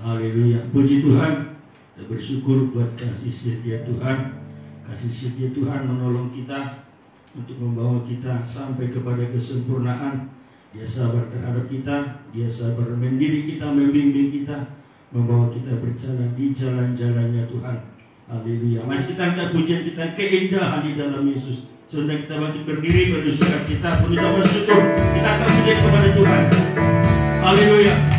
Haleluya. Puji Tuhan. Kita bersyukur buat kasih setia Tuhan. Kasih setia Tuhan menolong kita untuk membawa kita sampai kepada kesempurnaan. Dia sabar terhadap kita, Dia sabar mendidik kita, membimbing kita, membawa kita berjalan di jalan-jalannya Tuhan. Haleluya. Masih kita angkat pujian kita, keindahan di dalam Yesus. Sudah kita bangkit berdiri pada sukacita, berucap bersyukur. Kita akan pujian kepada Tuhan. Haleluya.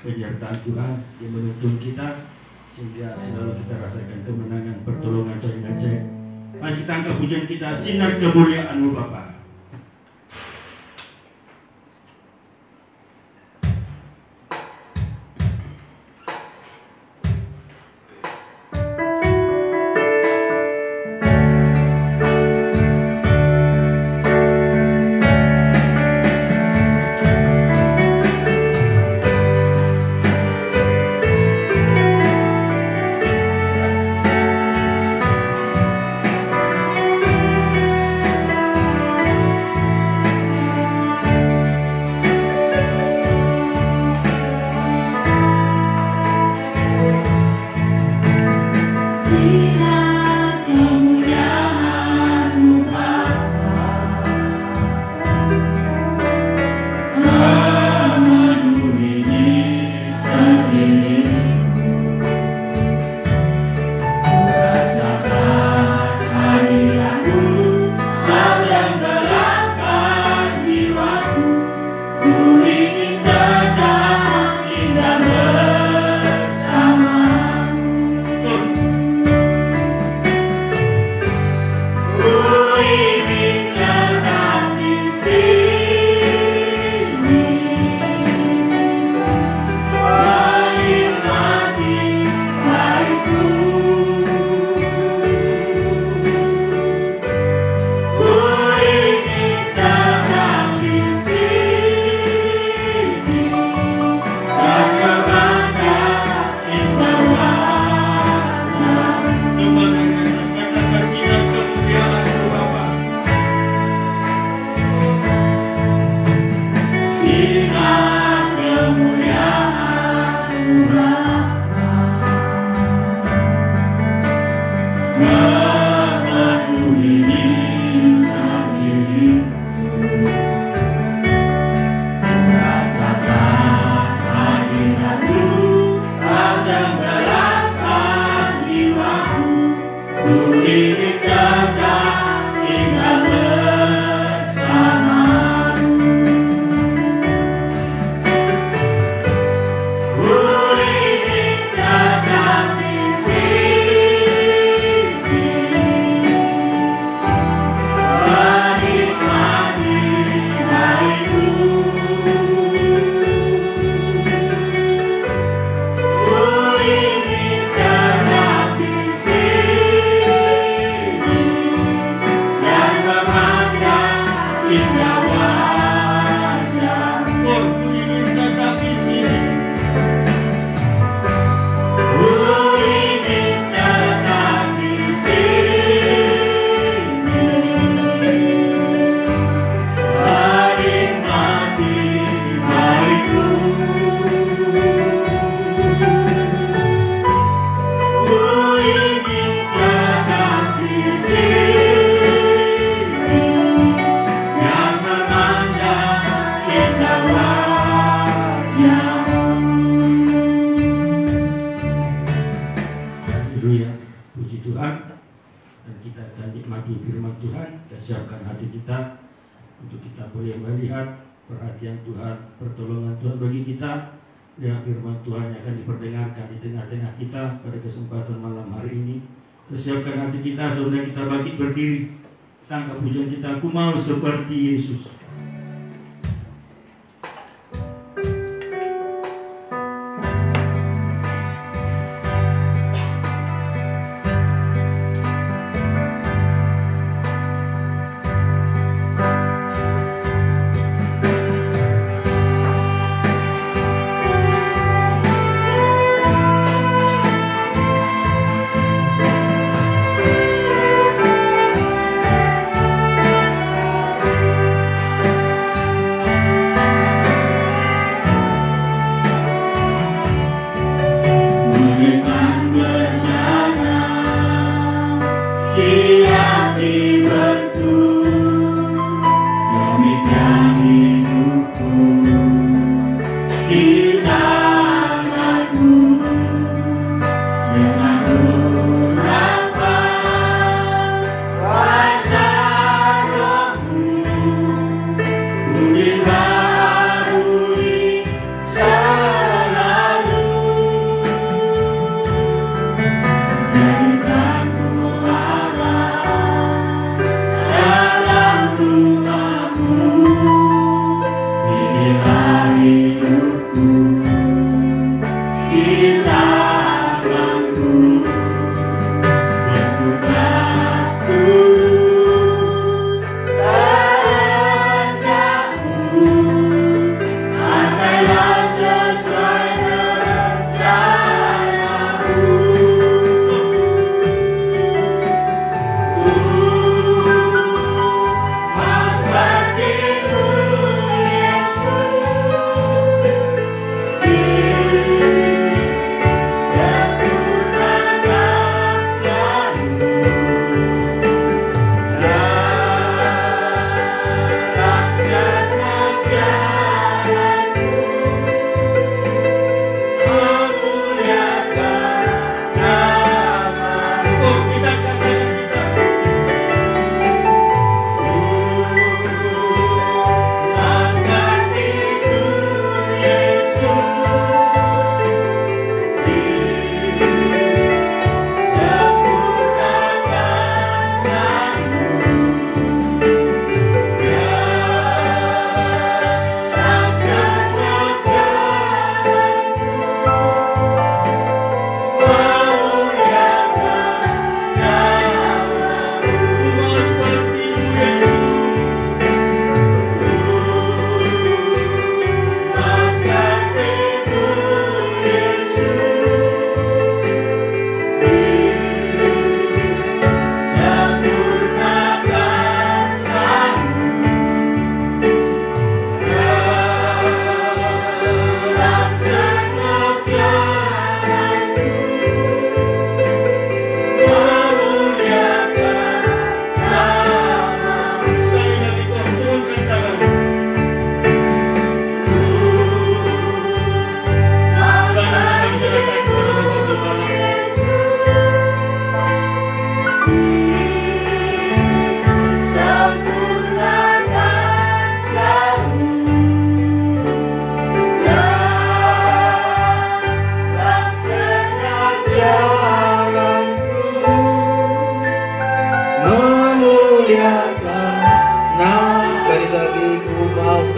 penyertaan Tuhan yang menuntun kita sehingga selalu kita rasakan kemenangan, pertolongan dari ajaib. Mari kita angkat pujian kita, sinar kemuliaan-Mu Bapa. Tuhan, dan kita akan nikmati firman Tuhan. Kita siapkan hati kita untuk kita boleh melihat perhatian Tuhan, pertolongan Tuhan bagi kita, dan firman Tuhan yang akan diperdengarkan di tengah-tengah kita pada kesempatan malam hari ini. Kita siapkan hati kita, saudara, kita bangkit berdiri. Tangkap pujian kita, aku mau seperti Yesus.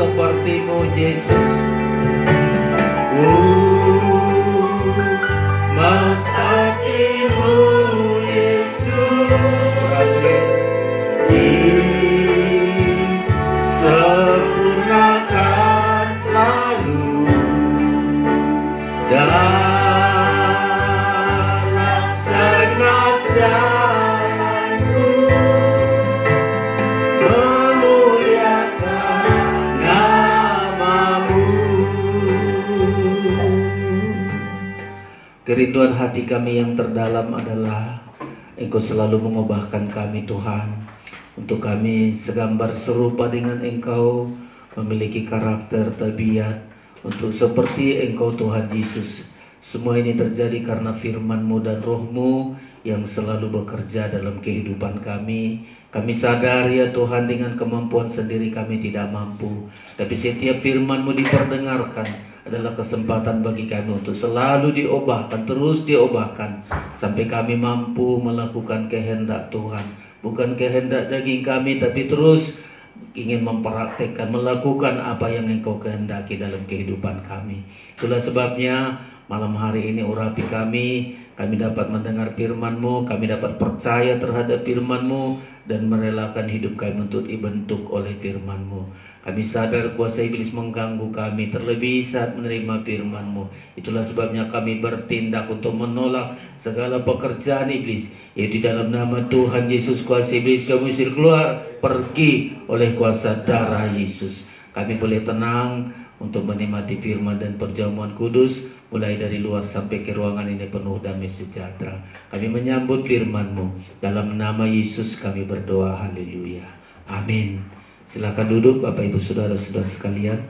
seperti-Mu Yesus. Mau seperti-Mu Yesus, disempurnakan selalu dalam segenap jalanku, memuliakan nama-Mu. Kerinduan hati kami yang terdalam adalah Engkau selalu mengubahkan kami, Tuhan, untuk kami segambar serupa dengan Engkau, memiliki karakter tabiat untuk seperti Engkau, Tuhan Yesus, Semua ini terjadi karena firman-Mu dan Roh-Mu yang selalu bekerja dalam kehidupan kami. Kami sadar ya Tuhan, dengan kemampuan sendiri kami tidak mampu. Tapi setiap firman-Mu diperdengarkan adalah kesempatan bagi kami untuk selalu diubahkan, terus diubahkan, sampai kami mampu melakukan kehendak Tuhan. Bukan kehendak daging kami, tapi terus ingin mempraktekkan, melakukan apa yang Engkau kehendaki dalam kehidupan kami. Itulah sebabnya malam hari ini urapi kami dapat mendengar firman-Mu, kami dapat percaya terhadap firman-Mu, dan merelakan hidup kami untuk dibentuk oleh firman-Mu. Kami sadar kuasa iblis mengganggu kami, terlebih saat menerima firman-Mu. Itulah sebabnya kami bertindak untuk menolak segala pekerjaan iblis, yaitu dalam nama Tuhan Yesus kuasa iblis kami usir keluar, pergi oleh kuasa darah Yesus. Kami boleh tenang untuk menikmati firman dan perjamuan kudus, mulai dari luar sampai ke ruangan ini penuh damai sejahtera. Kami menyambut firman-Mu. Dalam nama Yesus kami berdoa, haleluya, amin. Silakan duduk Bapak Ibu Saudara-saudara sekalian.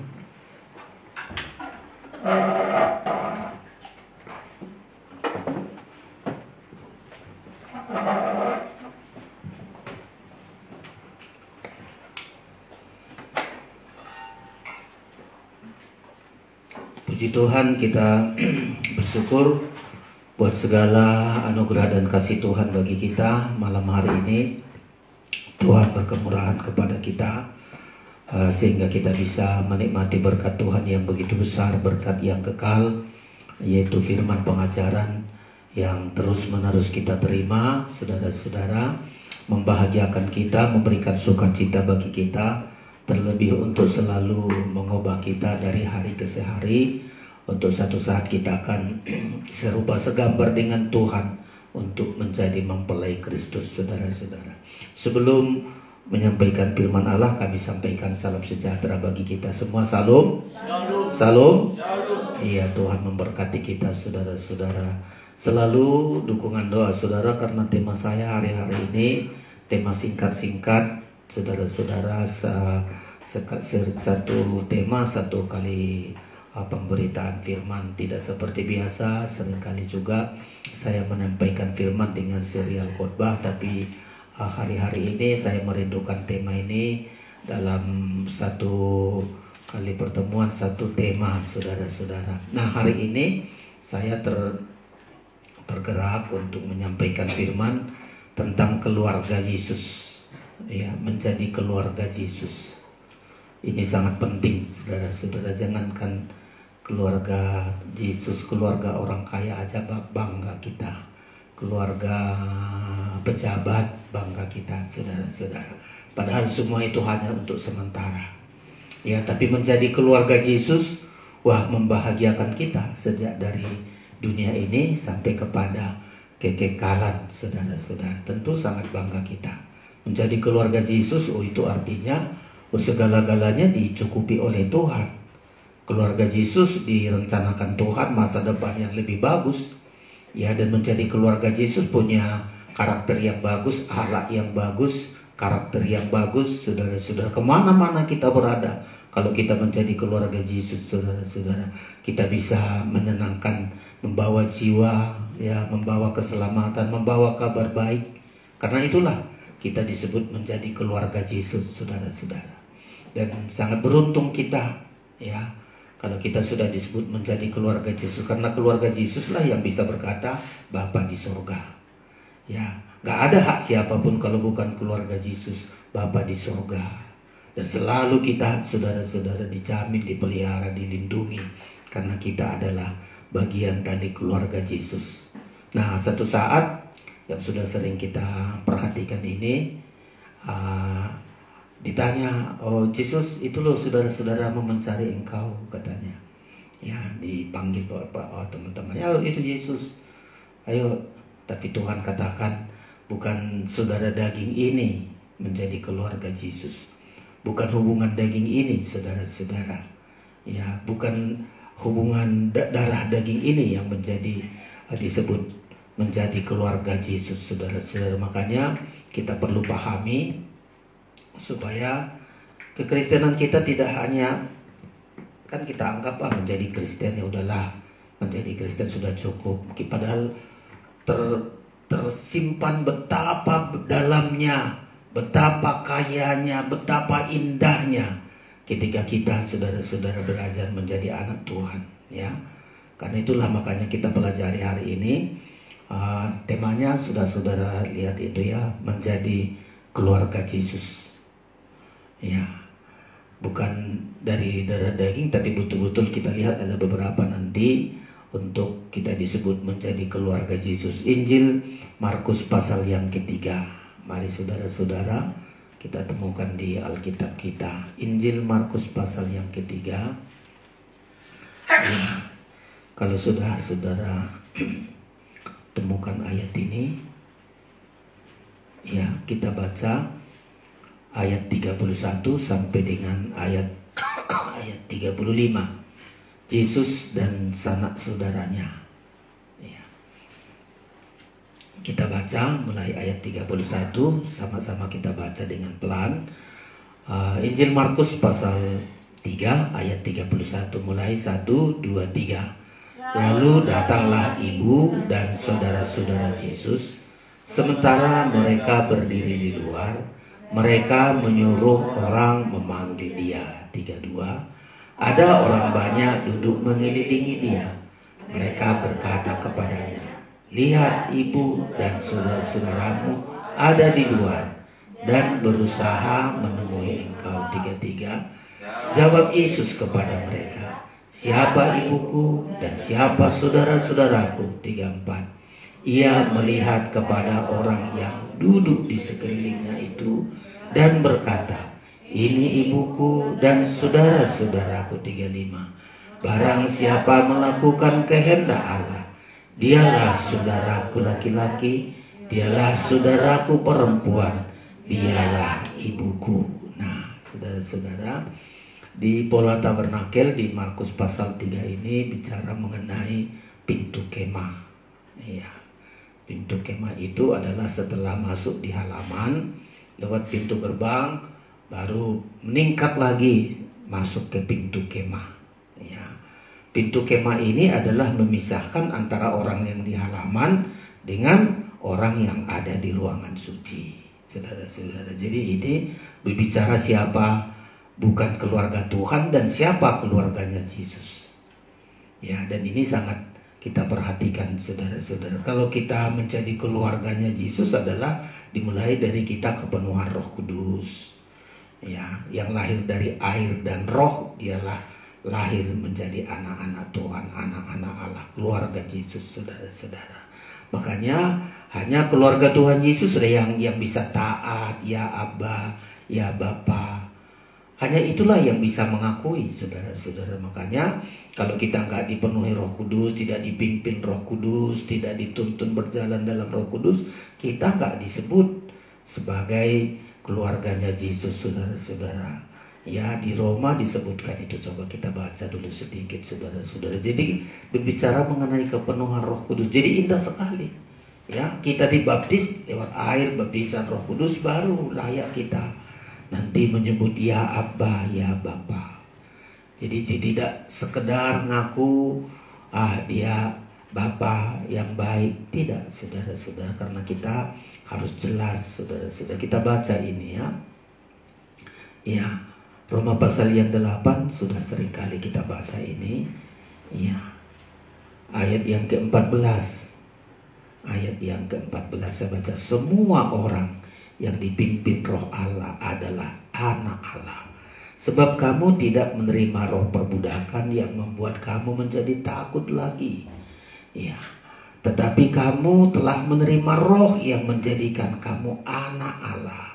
Puji Tuhan, kita bersyukur buat segala anugerah dan kasih Tuhan bagi kita malam hari ini. Tuhan berkemurahan kepada kita sehingga kita bisa menikmati berkat Tuhan yang begitu besar, berkat yang kekal, yaitu firman pengajaran yang terus-menerus kita terima, saudara-saudara, membahagiakan kita, memberikan sukacita bagi kita, terlebih untuk selalu mengubah kita dari hari ke hari, untuk satu saat kita akan serupa segambar dengan Tuhan untuk menjadi mempelai Kristus, saudara-saudara. Sebelum menyampaikan firman Allah, kami sampaikan salam sejahtera bagi kita semua. Salam. Salam. Iya, Tuhan memberkati kita, saudara-saudara. Selalu dukungan doa saudara, karena tema saya hari-hari ini tema singkat-singkat, saudara-saudara. Satu tema, satu kali pemberitaan firman, tidak seperti biasa. Seringkali juga saya menyampaikan firman dengan serial khotbah, tapi hari-hari ini saya merindukan tema ini dalam satu kali pertemuan, satu tema, saudara-saudara. Nah, hari ini saya tergerak untuk menyampaikan firman tentang keluarga Yesus, ya, menjadi keluarga Yesus. Ini sangat penting, saudara-saudara. Jangankan keluarga Yesus, keluarga orang kaya aja bangga kita, keluarga pejabat bangga kita, saudara-saudara. Padahal semua itu hanya untuk sementara, ya. Tapi menjadi keluarga Yesus, wah, membahagiakan kita sejak dari dunia ini sampai kepada kekekalan, saudara-saudara. Tentu sangat bangga kita menjadi keluarga Yesus. Oh, itu artinya segala-galanya dicukupi oleh Tuhan. Keluarga Yesus direncanakan Tuhan masa depan yang lebih bagus, ya. Dan menjadi keluarga Yesus punya karakter yang bagus, akhlak yang bagus, karakter yang bagus, saudara-saudara. Kemana-mana kita berada, kalau kita menjadi keluarga Yesus, saudara-saudara, kita bisa menyenangkan, membawa jiwa, ya, membawa keselamatan, membawa kabar baik. Karena itulah kita disebut menjadi keluarga Yesus, saudara-saudara. Dan sangat beruntung kita, ya, kalau kita sudah disebut menjadi keluarga Yesus. Karena keluarga Yesus lah yang bisa berkata Bapa di surga, ya. Gak ada hak siapapun kalau bukan keluarga Yesus, Bapa di surga. Dan selalu kita, saudara-saudara, dijamin, dipelihara, dilindungi, karena kita adalah bagian dari keluarga Yesus. Nah, satu saat yang sudah sering kita perhatikan ini, ditanya, oh Yesus, itu loh saudara-saudara mau mencari engkau, katanya. Ya, dipanggil bapak, teman-teman, ya itu Yesus, ayo. Tapi Tuhan katakan, bukan saudara daging ini menjadi keluarga Yesus, bukan hubungan daging ini, saudara-saudara, ya, bukan hubungan darah daging ini yang menjadi disebut menjadi keluarga Yesus, saudara-saudara. Makanya kita perlu pahami supaya kekristenan kita tidak hanya, kan kita anggap menjadi Kristen ya udahlah, menjadi Kristen sudah cukup. Padahal tersimpan betapa dalamnya, betapa kayanya, betapa indahnya ketika kita saudara-saudara belajar menjadi anak Tuhan, ya. Karena itulah makanya kita pelajari hari ini. Temanya sudah saudara lihat itu ya, menjadi keluarga Yesus. Ya, bukan dari darah daging, tapi betul-betul kita lihat ada beberapa nanti untuk kita disebut menjadi keluarga Yesus. Injil Markus pasal yang ketiga. Mari saudara-saudara kita temukan di Alkitab kita. Injil Markus pasal yang ketiga. Ya, kalau sudah saudara temukan ayat ini, ya, kita baca ayat 31 sampai dengan ayat 35. Yesus dan sanak saudaranya. Ya. Kita baca mulai ayat 31, sama-sama kita baca dengan pelan. Injil Markus pasal 3 ayat 31, mulai 1, 2, 3. Lalu datanglah ibu dan saudara-saudara Yesus. Sementara mereka berdiri di luar, mereka menyuruh orang memanggil dia. 32. Ada orang banyak duduk mengelilingi dia. Mereka berkata kepadanya, lihat, ibu dan saudara-saudaramu ada di luar dan berusaha menemui engkau. 33. Jawab Yesus kepada mereka, siapa ibuku dan siapa saudara-saudaraku? 34. Ia melihat kepada orang yang duduk di sekelilingnya itu dan berkata, ini ibuku dan saudara-saudaraku. 35. Barang siapa melakukan kehendak Allah, dialah saudaraku laki-laki, dialah saudaraku perempuan, dialah ibuku. Nah, saudara-saudara, di Pola Tabernakel di Markus pasal 3 ini bicara mengenai pintu kemah. Ya, pintu kemah itu adalah setelah masuk di halaman, lewat pintu gerbang, baru meningkat lagi masuk ke pintu kemah. Ya, pintu kemah ini adalah memisahkan antara orang yang di halaman dengan orang yang ada di ruangan suci. Saudara-saudara, jadi ini berbicara siapa bukan keluarga Tuhan dan siapa keluarganya Yesus. Ya, dan ini sangat kita perhatikan saudara-saudara. Kalau kita menjadi keluarganya Yesus adalah dimulai dari kita kepenuhan Roh Kudus. Ya, yang lahir dari air dan roh, dialah lahir menjadi anak-anak Tuhan, anak-anak Allah, keluarga Yesus, saudara-saudara. Makanya hanya keluarga Tuhan Yesus yang bisa taat, ya Abba, ya Bapa. Hanya itulah yang bisa mengakui, saudara-saudara. Makanya kalau kita nggak dipenuhi Roh Kudus, tidak dipimpin Roh Kudus, tidak dituntun berjalan dalam Roh Kudus, kita nggak disebut sebagai keluarganya Yesus, saudara-saudara. Ya, di Roma disebutkan itu. Coba kita baca dulu sedikit, saudara-saudara. Jadi berbicara mengenai kepenuhan Roh Kudus. Jadi indah sekali. Ya, kita dibaptis lewat air, baptisan Roh Kudus, baru layak kita nanti menyebut ya Abba, ya Bapa. Jadi tidak sekedar ngaku dia Bapa yang baik, tidak, saudara-saudara, karena kita harus jelas, saudara-saudara. Kita baca ini ya. Ya, Roma pasal yang 8 sudah sering kali kita baca ini. Ya. Ayat yang ke-14. Ayat yang ke-14 saya baca, semua orang yang dipimpin Roh Allah adalah anak Allah. Sebab kamu tidak menerima roh perbudakan yang membuat kamu menjadi takut lagi. Ya, tetapi kamu telah menerima roh yang menjadikan kamu anak Allah.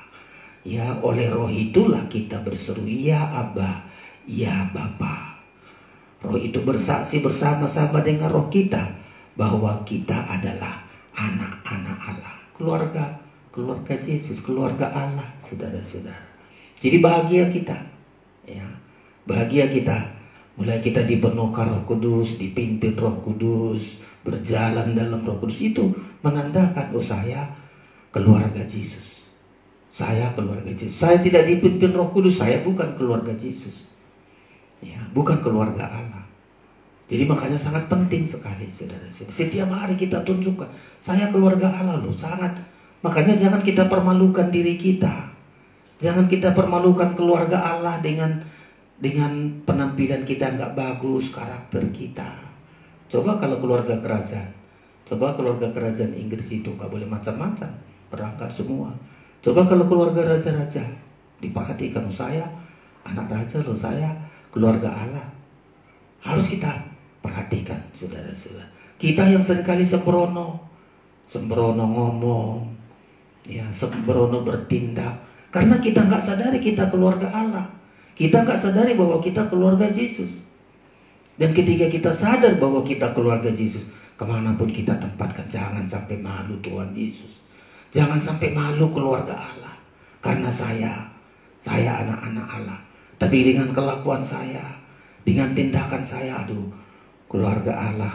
Ya, oleh roh itulah kita berseru, ya Abba, ya Bapa. Roh itu bersaksi bersama-sama dengan roh kita bahwa kita adalah anak-anak Allah. Keluarga Yesus, keluarga Allah, saudara-saudara. Jadi bahagia kita, ya, bahagia kita. Mulai kita dipenuhkan Roh Kudus, dipimpin Roh Kudus, berjalan dalam Roh Kudus, itu menandakan, oh saya keluarga Yesus. Saya keluarga Yesus. Saya tidak dipimpin Roh Kudus, saya bukan keluarga Yesus. Ya, bukan keluarga Allah. Jadi makanya sangat penting sekali, saudara-saudara. Setiap hari kita tunjukkan, saya keluarga Allah loh, sangat. Makanya jangan kita permalukan diri kita. Jangan kita permalukan keluarga Allah dengan penampilan kita nggak bagus, karakter kita. Coba kalau keluarga kerajaan. Coba keluarga kerajaan Inggris itu nggak boleh macam-macam, perangkat semua. Coba kalau keluarga raja-raja, diperhatikan, saya anak raja loh, saya keluarga Allah. Harus kita perhatikan, saudara-saudara. Kita yang seringkali sembrono ngomong, ya, sembrono bertindak, karena kita nggak sadari kita keluarga Allah. Kita nggak sadari bahwa kita keluarga Yesus. Dan ketika kita sadar bahwa kita keluarga Yesus, kemanapun kita tempatkan, jangan sampai malu Tuhan Yesus. Jangan sampai malu keluarga Allah. Karena saya anak-anak Allah. Tapi dengan kelakuan saya, dengan tindakan saya, aduh, keluarga Allah,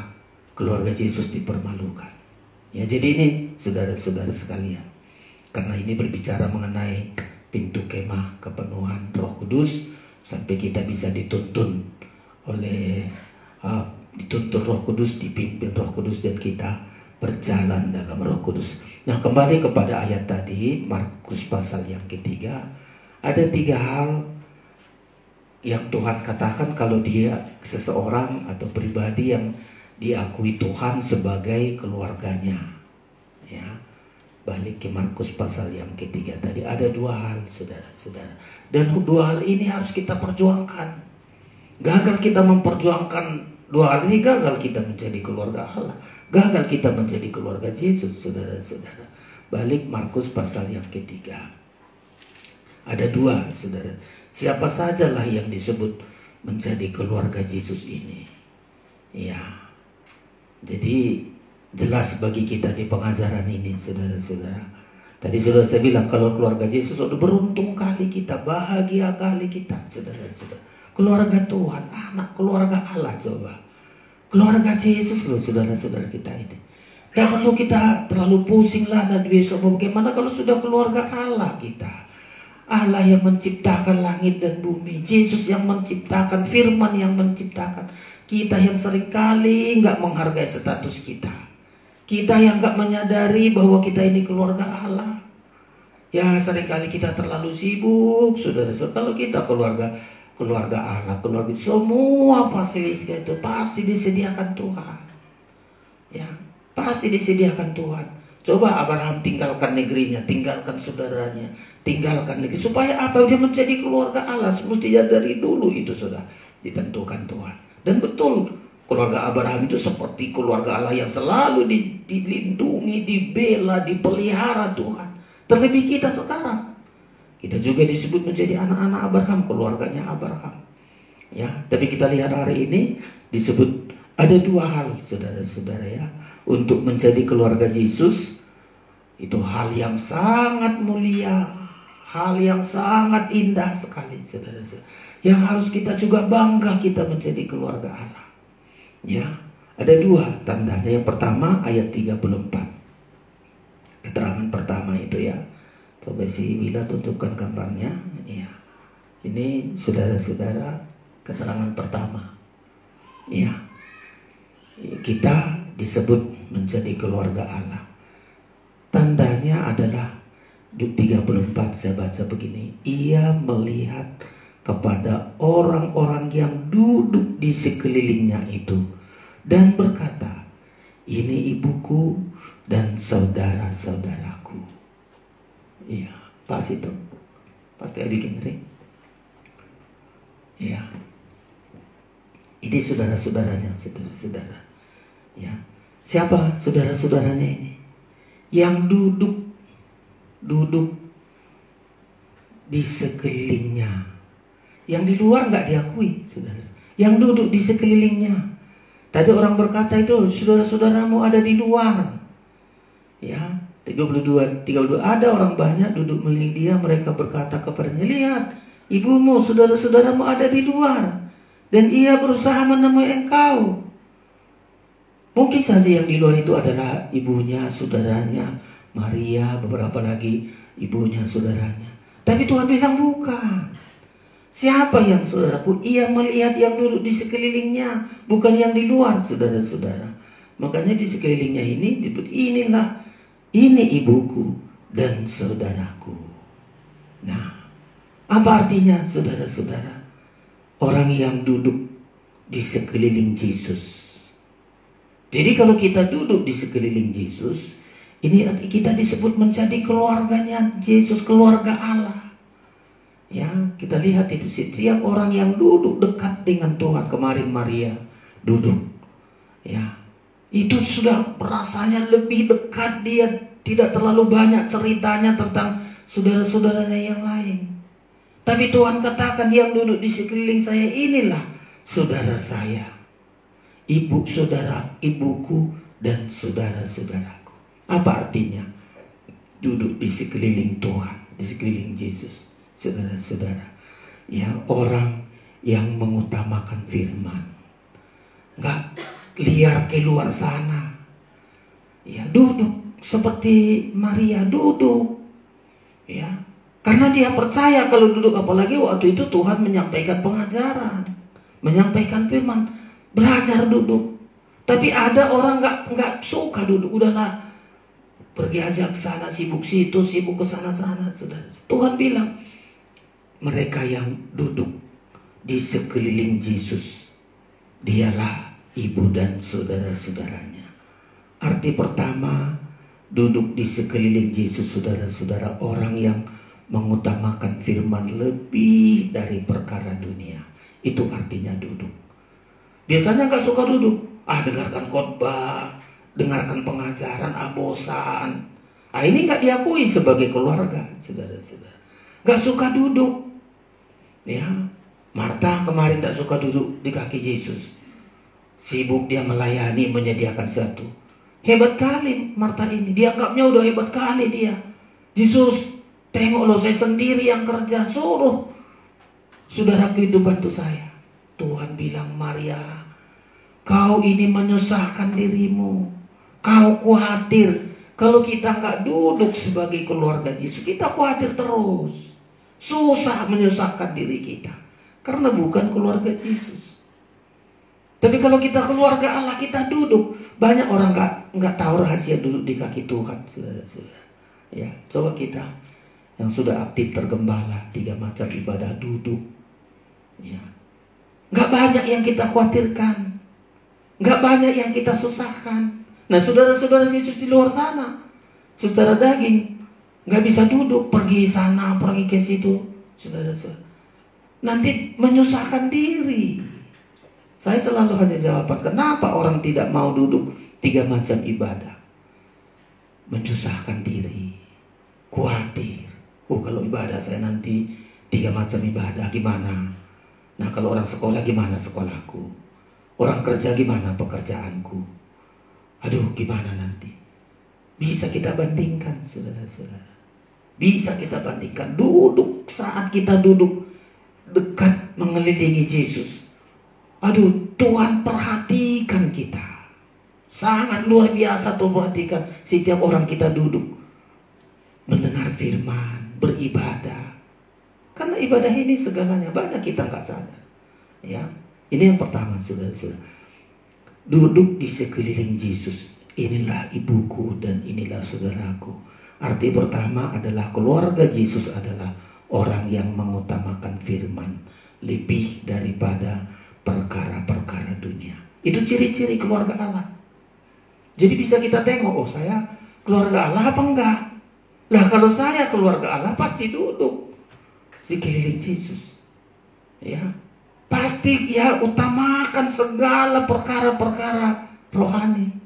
keluarga Yesus dipermalukan. Ya, jadi ini saudara-saudara sekalian, karena ini berbicara mengenai pintu kemah kepenuhan Roh Kudus, sampai kita bisa dituntun Roh Kudus, dipimpin Roh Kudus, dan kita berjalan dalam Roh Kudus. Nah, kembali kepada ayat tadi, Markus pasal yang ketiga, ada 3 hal yang Tuhan katakan kalau dia seseorang atau pribadi yang diakui Tuhan sebagai keluarganya. Ya, balik ke Markus pasal yang ketiga tadi, ada 2 hal, saudara-saudara. Dan 2 hal ini harus kita perjuangkan. Gagal kita memperjuangkan 2 hal ini, gagal kita menjadi keluarga Allah. Gagal kita menjadi keluarga Yesus, saudara-saudara. Balik Markus pasal yang ketiga. Ada 2, saudara. Siapa sajalah yang disebut menjadi keluarga Yesus ini. Ya. Jadi jelas bagi kita di pengajaran ini, saudara-saudara. Tadi sudah saya bilang, kalau keluarga Yesus, sudah beruntung kali kita, bahagia kali kita, saudara-saudara. Keluarga Tuhan, anak keluarga Allah, coba. Keluarga Yesus loh, saudara-saudara kita ini. Dan perlu kita terlalu pusing lah dan besok bagaimana kalau sudah keluarga Allah kita. Allah yang menciptakan langit dan bumi, Yesus yang menciptakan, firman yang menciptakan. Kita yang seringkali nggak menghargai status kita. Kita yang nggak menyadari bahwa kita ini keluarga Allah. Ya, seringkali kita terlalu sibuk, saudara-saudara. Kalau kita keluarga Allah, keluarga, semua fasilitas itu pasti disediakan Tuhan. Ya, pasti disediakan Tuhan. Coba Abraham tinggalkan negerinya, tinggalkan saudaranya, tinggalkan negeri. Supaya apa? Dia menjadi keluarga Allah. Semestinya dari dulu itu sudah ditentukan Tuhan. Dan betul, keluarga Abraham itu seperti keluarga Allah yang selalu dilindungi, dibela, dipelihara Tuhan. Terlebih kita sekarang. Kita juga disebut menjadi anak-anak Abraham, keluarganya Abraham. Ya, tapi kita lihat hari ini disebut ada 2 hal, saudara-saudara ya. Untuk menjadi keluarga Yesus itu hal yang sangat mulia, hal yang sangat indah sekali, saudara-saudara. Yang harus kita juga bangga kita menjadi keluarga Allah. Ya, ada 2 tandanya. Yang pertama ayat 34. Keterangan pertama itu ya. Coba si Wila tunjukkan gambarnya. Ya. Ini saudara-saudara keterangan pertama. Ya. Kita disebut menjadi keluarga Allah. Tandanya adalah 34, saya baca begini. Ia melihat kepada orang-orang yang duduk di sekelilingnya itu dan berkata, ini ibuku dan saudara-saudaraku. Iya, pas itu. Pasti ada bikin ring. Iya. Ini saudara-saudaranya, saudara-saudara. Ya. Siapa saudara-saudaranya ini? Yang duduk di sekelilingnya. Yang di luar nggak diakui, saudara. Yang duduk di sekelilingnya. Tadi orang berkata itu, saudara-saudaramu ada di luar. Ya, 32 ada orang banyak duduk meliling dia, mereka berkata kepadanya, lihat, ibumu, saudara-saudaramu ada di luar, dan ia berusaha menemui engkau. Mungkin saja yang di luar itu adalah ibunya, saudaranya, Maria, beberapa lagi ibunya, saudaranya. Tapi Tuhan bilang bukan. Siapa yang saudaraku? Ia melihat yang duduk di sekelilingnya, bukan yang di luar, saudara-saudara. Makanya di sekelilingnya ini disebut, ini ibuku dan saudaraku. Nah, apa artinya saudara-saudara? Orang yang duduk di sekeliling Yesus. Jadi kalau kita duduk di sekeliling Yesus, ini kita disebut menjadi keluarganya Yesus, keluarga Allah. Ya, kita lihat itu setiap orang yang duduk dekat dengan Tuhan. Kemarin Maria duduk. Ya, itu sudah rasanya lebih dekat, dia tidak terlalu banyak ceritanya tentang saudara-saudaranya yang lain. Tapi Tuhan katakan yang duduk di sekeliling saya inilah saudara saya, ibuku dan saudara-saudaraku. Apa artinya duduk di sekeliling Tuhan, di sekeliling Yesus? Saudara-saudara, ya, orang yang mengutamakan firman, nggak liar ke luar sana. Ya, duduk seperti Maria duduk. Ya, karena dia percaya kalau duduk, apalagi waktu itu Tuhan menyampaikan pengajaran, menyampaikan firman, belajar duduk. Tapi ada orang nggak suka duduk, udahlah pergi aja ke sana, sibuk situ, sibuk ke sana-sana. Saudara, Tuhan bilang, mereka yang duduk di sekeliling Yesus, dialah ibu dan saudara-saudaranya. Arti pertama, duduk di sekeliling Yesus, saudara-saudara, orang yang mengutamakan firman lebih dari perkara dunia. Itu artinya duduk. Biasanya gak suka duduk. Dengarkan khotbah, dengarkan pengajaran, bosan. Ini gak diakui sebagai keluarga, saudara-saudara. Gak suka duduk. Ya, Marta kemarin gak suka duduk di kaki Yesus. Sibuk dia melayani, menyediakan sesuatu. Hebat kali Marta ini. Dianggapnya udah hebat kali dia. Yesus, tengok loh, saya sendiri yang kerja. Suruh saudaraku itu bantu saya. Tuhan bilang, Maria, kau ini menyusahkan dirimu. Kau khawatir. Kalau kita gak duduk sebagai keluarga Yesus, kita khawatir terus. Susah menyusahkan diri kita. Karena bukan keluarga Yesus. Tapi kalau kita keluarga Allah, kita duduk. Banyak orang nggak tahu rahasia duduk di kaki Tuhan, saudara-saudara. Ya, coba kita yang sudah aktif tergembala, 3 macam ibadah duduk. Ya, nggak banyak yang kita khawatirkan, nggak banyak yang kita susahkan. Nah, saudara-saudara Yesus di luar sana, secara daging, nggak bisa duduk, pergi sana, pergi ke situ, saudara-saudara. Nanti menyusahkan diri. Saya selalu hanya jawaban, kenapa orang tidak mau duduk 3 macam ibadah? Menyusahkan diri, khawatir. Kalau ibadah saya nanti 3 macam ibadah gimana? Nah, kalau orang sekolah gimana sekolahku? Orang kerja gimana pekerjaanku? Aduh, gimana nanti? Bisa kita bandingkan, saudara-saudara. Bisa kita bandingkan. Duduk, saat kita duduk dekat mengelilingi Yesus, aduh, Tuhan perhatikan kita. Sangat luar biasa Tuhan perhatikan setiap orang kita duduk mendengar firman, beribadah. Karena ibadah ini segalanya, banyak kita nggak sadar. Ya, ini yang pertama, saudara-saudara. Duduk di sekeliling Yesus, inilah ibuku dan inilah saudaraku. Arti pertama adalah keluarga Yesus adalah orang yang mengutamakan firman lebih daripada perkara-perkara dunia. Itu ciri-ciri keluarga Allah. Jadi bisa kita tengok, saya keluarga Allah apa enggak? Lah, kalau saya keluarga Allah pasti duduk sekeliling Yesus. Ya, pasti ya utamakan segala perkara-perkara rohani.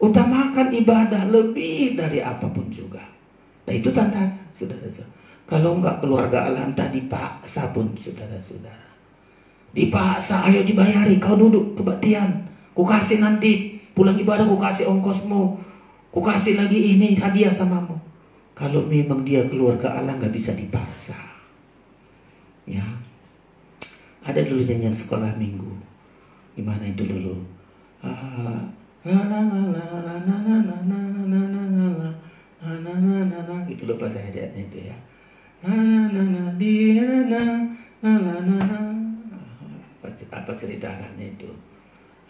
Utamakan ibadah lebih dari apapun juga. Nah, itu tandanya, saudara-saudara. Kalau enggak keluarga Allah, entah dipaksa pun, saudara-saudara. Dipaksa, ayo dibayari, kau duduk kebaktian, ku kasih nanti pulang ibadah, ku kasih ongkosmu, ku kasih lagi ini hadiah samamu. Kalau memang dia keluarga Allah, nggak bisa dipaksa. Ya, ada dulu nyanyian sekolah minggu, gimana itu dulu? Gitu lupa saya ajaknya itu ya. Apa cerita anaknya itu?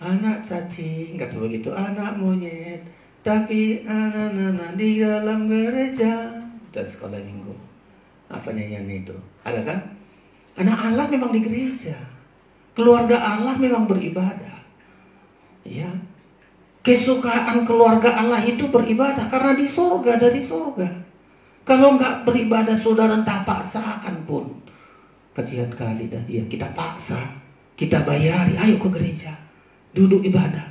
Anak cacing, kata begitu, anak monyet, tapi anak di dalam gereja. Dan sekolah minggu. Apa nyanyian itu? Ada kan? Anak Allah memang di gereja. Keluarga Allah memang beribadah. Ya. Kesukaan keluarga Allah itu beribadah karena di sorga, dari sorga. Kalau nggak beribadah, saudara tak paksakan pun. Kasihan kali dah dia, kita paksa, kita bayari, ayo ke gereja, duduk ibadah.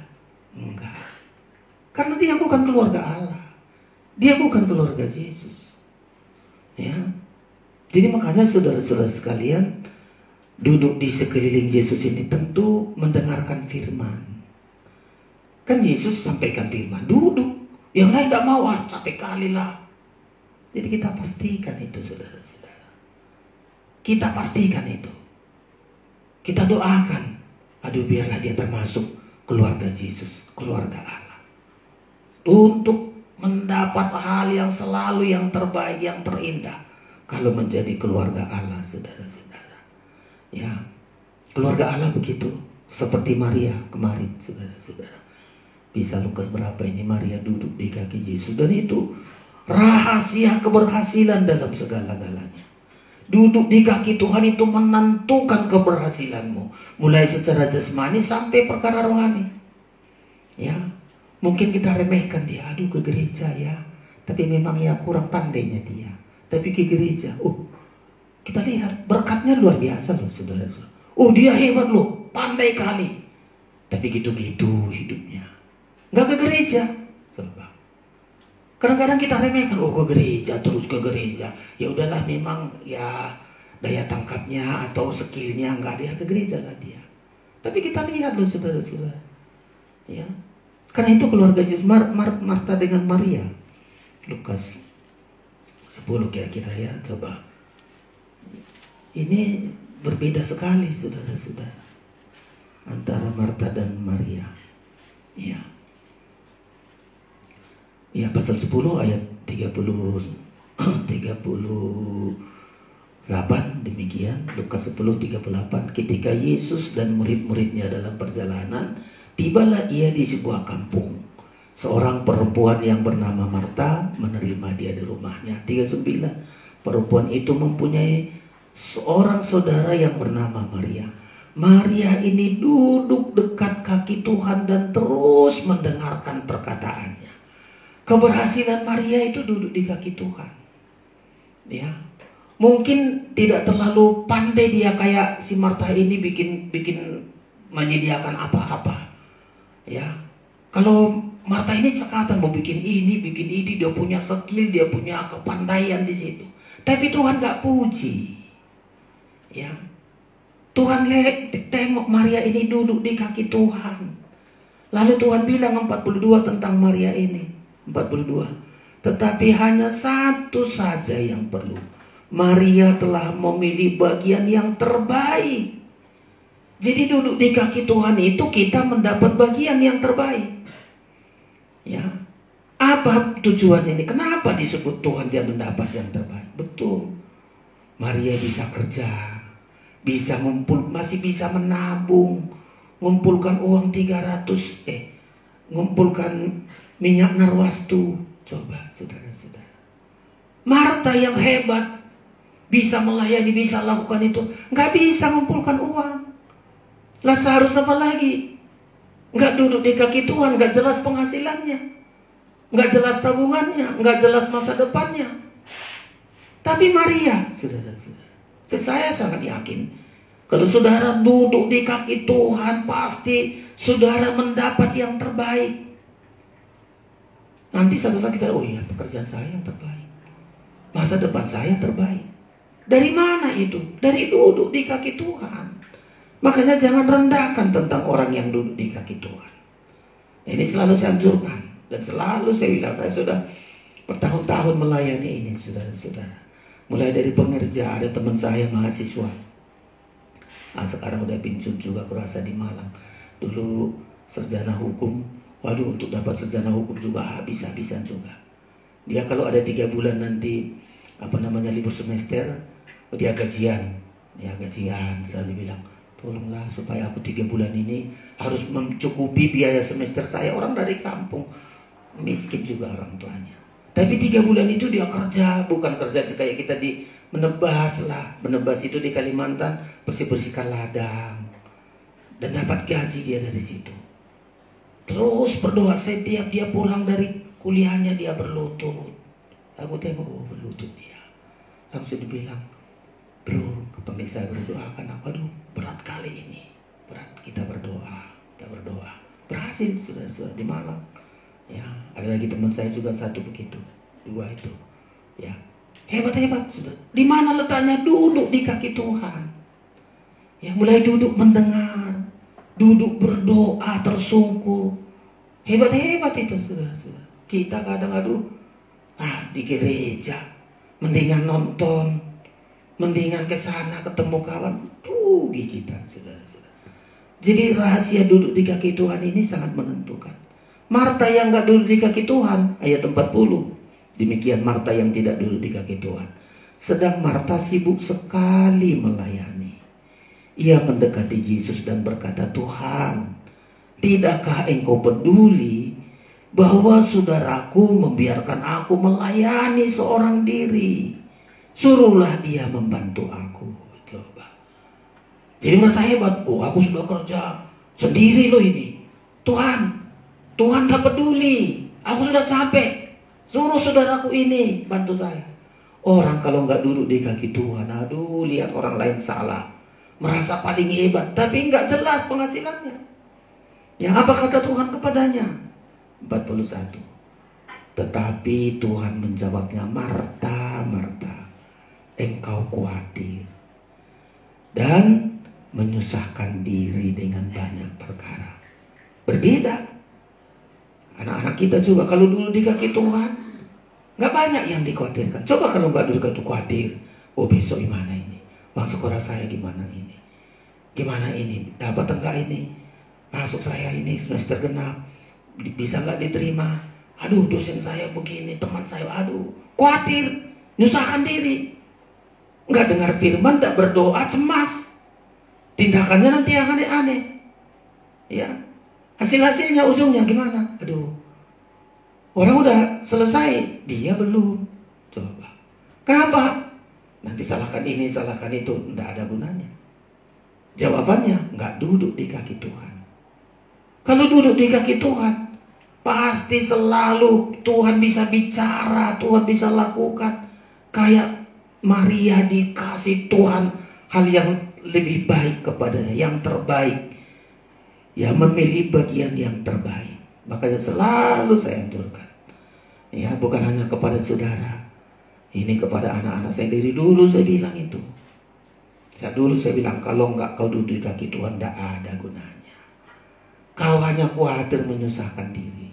Enggak. Karena dia bukan keluarga Allah. Dia bukan keluarga Yesus. Ya. Jadi makanya saudara-saudara sekalian, duduk di sekeliling Yesus ini tentu mendengarkan firman. Kan Yesus sampaikan firman, duduk. Yang lain tidak mau, capek kali lah. Jadi kita pastikan itu, saudara-saudara. Kita pastikan itu. Kita doakan, aduh biarlah dia termasuk keluarga Yesus, keluarga Allah. Untuk mendapat hal yang selalu yang terbaik, yang terindah. Kalau menjadi keluarga Allah, saudara-saudara. Ya, keluarga Allah begitu. Seperti Maria kemarin, saudara-saudara. Bisa Lukas berapa ini, Maria duduk di kaki Yesus. Dan itu rahasia keberhasilan dalam segala-galanya. Duduk di kaki Tuhan itu menentukan keberhasilanmu. Mulai secara jasmani sampai perkara rohani. Ya, mungkin kita remehkan dia. Aduh, ke gereja ya. Tapi memang ya kurang pandainya dia. Tapi ke gereja, kita lihat berkatnya luar biasa loh, saudara-saudara. Dia hebat loh, pandai kali. Tapi gitu-gitu hidupnya. Nggak ke gereja. Coba. Kadang-kadang kita remehkan, ke gereja, terus ke gereja. Ya udahlah, memang ya daya tangkapnya atau skillnya nggak ada, ke gereja lah dia. Tapi kita lihat loh, saudara-saudara. Ya. Karena itu keluarga Yesus, Marta dengan Maria. Lukas 10 kira-kira ya, coba. Ini berbeda sekali, saudara-saudara. Antara Marta dan Maria. Ya. Ya, pasal 10 ayat 38 demikian. Lukas 10:38. Ketika Yesus dan murid-muridnya dalam perjalanan, tibalah ia di sebuah kampung. Seorang perempuan yang bernama Marta menerima dia di rumahnya. 39. Perempuan itu mempunyai seorang saudara yang bernama Maria. Maria ini duduk dekat kaki Tuhan dan terus mendengarkan perkataannya. Keberhasilan Maria itu duduk di kaki Tuhan. Ya. Mungkin tidak terlalu pandai dia kayak si Marta ini bikin menyediakan apa-apa. Ya. Kalau Marta ini cekatan mau bikin ini, dia punya skill, dia punya kepandaian di situ. Tapi Tuhan gak puji. Ya. Tuhan tengok Maria ini duduk di kaki Tuhan. Lalu Tuhan bilang 42 tentang Maria ini. 42. Tetapi hanya satu saja yang perlu. Maria telah memilih bagian yang terbaik. Jadi duduk di kaki Tuhan itu kita mendapat bagian yang terbaik. Ya. Apa tujuan ini? Kenapa disebut Tuhan dia mendapat yang terbaik? Betul. Maria bisa kerja, bisa masih bisa menabung, ngumpulkan uang 300, ngumpulkan minyak narwastu. Coba, saudara-saudara. Marta yang hebat, bisa melayani, bisa lakukan itu, nggak bisa ngumpulkan uang. Lazarus apa lagi? Nggak duduk di kaki Tuhan, nggak jelas penghasilannya, nggak jelas tabungannya, nggak jelas masa depannya. Tapi Maria, saudara-saudara, saya sangat yakin kalau saudara duduk di kaki Tuhan, pasti saudara mendapat yang terbaik. Nanti satu saat kita, iya pekerjaan saya yang terbaik, masa depan saya terbaik. Dari mana itu? Dari duduk di kaki Tuhan. Makanya jangan rendahkan tentang orang yang duduk di kaki Tuhan. Ini selalu saya anjurkan. Dan selalu saya bilang, saya sudah bertahun-tahun melayani ini, saudara-saudara. Mulai dari pengerja, ada teman saya mahasiswa. Sekarang udah pensiun juga, berasa di Malang. Dulu sarjana hukum. Waduh, untuk dapat sarjana hukum juga habis-habisan juga. Dia kalau ada 3 bulan nanti libur semester, dia gajian. ya gajian, selalu bilang, tolonglah supaya aku 3 bulan ini harus mencukupi biaya semester saya. Orang dari kampung, miskin juga orang tuanya. Tapi 3 bulan itu dia kerja, bukan kerja kayak kita di menebas lah. Menebas itu di Kalimantan, bersih-bersihkan ladang. Dan dapat gaji dia dari situ. Terus berdoa setiap dia pulang dari kuliahnya, dia berlutut. Aku tengok, oh, berlutut dia. Langsung dibilang, bro, kepanggil saya berdoa kan apa? Aduh, berat kali ini. Berat, kita berdoa. Berhasil sudah di Malang. Ya, ada lagi teman saya juga satu begitu. 2 itu. Ya. Hebat sudah. Di mana letaknya? Duduk di kaki Tuhan. Ya, mulai duduk mendengar, duduk berdoa tersungkur. Hebat itu sudah. Kita kadang di gereja mendingan nonton, mendingan ke sana ketemu kawan, rugi kita sudah. Jadi rahasia duduk di kaki Tuhan ini sangat menentukan. Marta yang gak duduk di kaki Tuhan, ayat 40. Demikian Marta yang tidak duduk di kaki Tuhan. Sedang Marta sibuk sekali melayani. Ia mendekati Yesus dan berkata, Tuhan, tidakkah engkau peduli bahwa saudaraku membiarkan aku melayani seorang diri? Suruhlah dia membantu aku. Coba. Jadi merasa hebat. Oh, aku sudah kerja sendiri loh ini. Tuhan gak peduli. Aku sudah capek. Suruh saudaraku ini bantu saya. Orang kalau nggak duduk di kaki Tuhan, aduh, lihat orang lain salah, merasa paling hebat, tapi nggak jelas penghasilannya. Ya, apa kata Tuhan kepadanya? 41. Tetapi Tuhan menjawabnya, Marta, Marta, engkau khawatir dan menyusahkan diri dengan banyak perkara. Berbeda. Anak-anak kita juga kalau dulu di kaki Tuhan, nggak banyak yang dikhawatirkan. Coba kalau nggak dulu kaki khawatir, oh besok gimana ini? Uang sekolah saya gimana ini? Gimana ini? Dapat enggak ini? Masuk saya ini semester genap, bisa nggak diterima? Aduh, dosen saya begini, teman saya, aduh, khawatir, nyusahkan diri. Nggak dengar firman, nggak berdoa, cemas. Tindakannya nanti yang aneh-aneh. Ya. Hasil-hasilnya ujungnya gimana? Aduh, orang udah selesai, dia belum. Coba. Kenapa? Nanti salahkan ini, salahkan itu. Tidak ada gunanya. Jawabannya, nggak duduk di kaki Tuhan. Kalau duduk di kaki Tuhan, pasti selalu Tuhan bisa bicara, Tuhan bisa lakukan. Kayak Maria dikasih Tuhan hal yang lebih baik kepadanya, yang terbaik. Ya, memilih bagian yang terbaik. Makanya selalu saya anjurkan. Ya, bukan hanya kepada saudara. Ini kepada anak-anak saya. Dari dulu saya bilang itu. Saya bilang, kalau enggak kau duduk di kaki Tuhan, tidak ada gunanya. Kau hanya khawatir menyusahkan diri.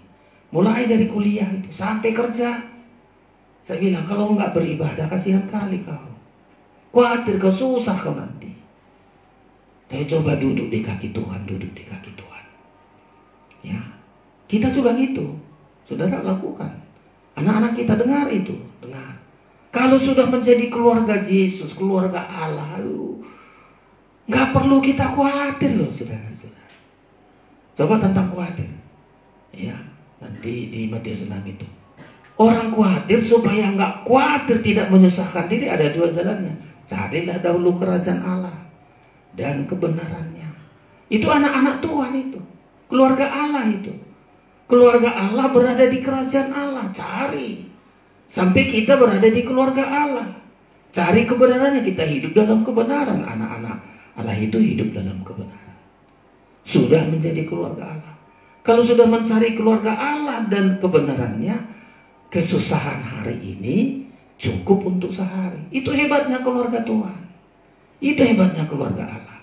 Mulai dari kuliah itu sampai kerja. Saya bilang, kalau enggak beribadah, kasihan kali kau. Khawatir kau, susah kau nanti. Tapi coba duduk di kaki Tuhan, duduk di kaki Tuhan. Ya, kita juga gitu. Saudara lakukan. Anak-anak kita dengar itu, dengar. Kalau sudah menjadi keluarga Yesus, keluarga Allah, nggak perlu kita khawatir loh, saudara-saudara. Coba tentang khawatir. Ya, nanti di Matius 6 itu. Orang khawatir supaya nggak khawatir, tidak menyusahkan diri, ada 2 jalannya. Carilah dahulu kerajaan Allah dan kebenarannya. Itu anak-anak Tuhan itu. Keluarga Allah itu. Keluarga Allah berada di kerajaan Allah. Cari. Sampai kita berada di keluarga Allah. Cari kebenarannya. Kita hidup dalam kebenaran. Anak-anak Allah itu hidup dalam kebenaran. Sudah menjadi keluarga Allah. Kalau sudah mencari keluarga Allah dan kebenarannya, kesusahan hari ini cukup untuk sehari. Itu hebatnya keluarga Tuhan. Itu hebatnya keluarga Allah.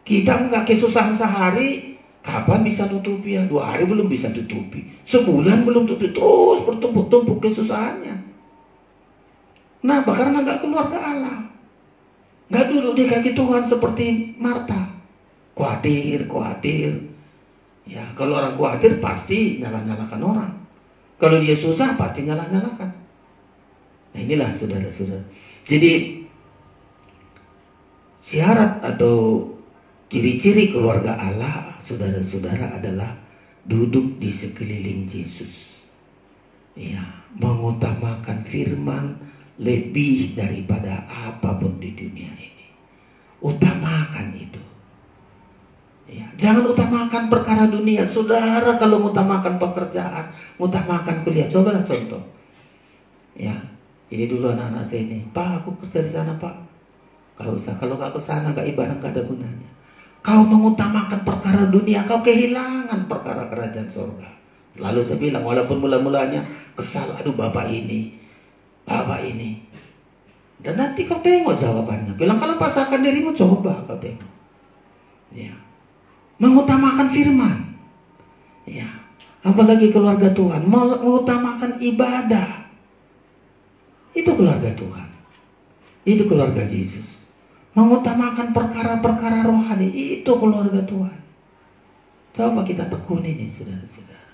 Kita enggak kesusahan sehari, kapan bisa tutupi ya? 2 hari belum bisa tutupi, sebulan belum tutupi, terus bertumpuk-tumpuk kesusahannya. Nah, karena enggak keluarga Allah, enggak duduk di kaki Tuhan seperti Marta, khawatir. Ya, kalau orang khawatir pasti nyalah-nyalahkan orang. Kalau dia susah pasti nyalah-nyalahkan. Nah, inilah saudara-saudara. Jadi Syarat atau ciri-ciri keluarga Allah, saudara-saudara, adalah duduk di sekeliling Yesus. Ya, mengutamakan firman lebih daripada apapun di dunia ini. Utamakan itu. Ya, jangan utamakan perkara dunia. Saudara kalau utamakan pekerjaan, utamakan kuliah. Cobalah contoh. Ya, ini dulu anak-anak saya ini. Pak, aku kerja di sana, Pak. Gak usah, kalau gak kesana gak ibadah, gak ada gunanya. Kau mengutamakan perkara dunia, kau kehilangan perkara kerajaan surga. Selalu saya bilang, walaupun mula-mulanya kesal, aduh bapak ini. Dan nanti kau tengok jawabannya. Bilang, kalau pasarkan dirimu, coba kau tengok. Ya. Mengutamakan firman. Ya. Apalagi keluarga Tuhan, mengutamakan ibadah. Itu keluarga Tuhan. Itu keluarga Yesus. Mengutamakan perkara-perkara rohani, itu keluarga Tuhan. Coba kita tekuni ini, saudara-saudara.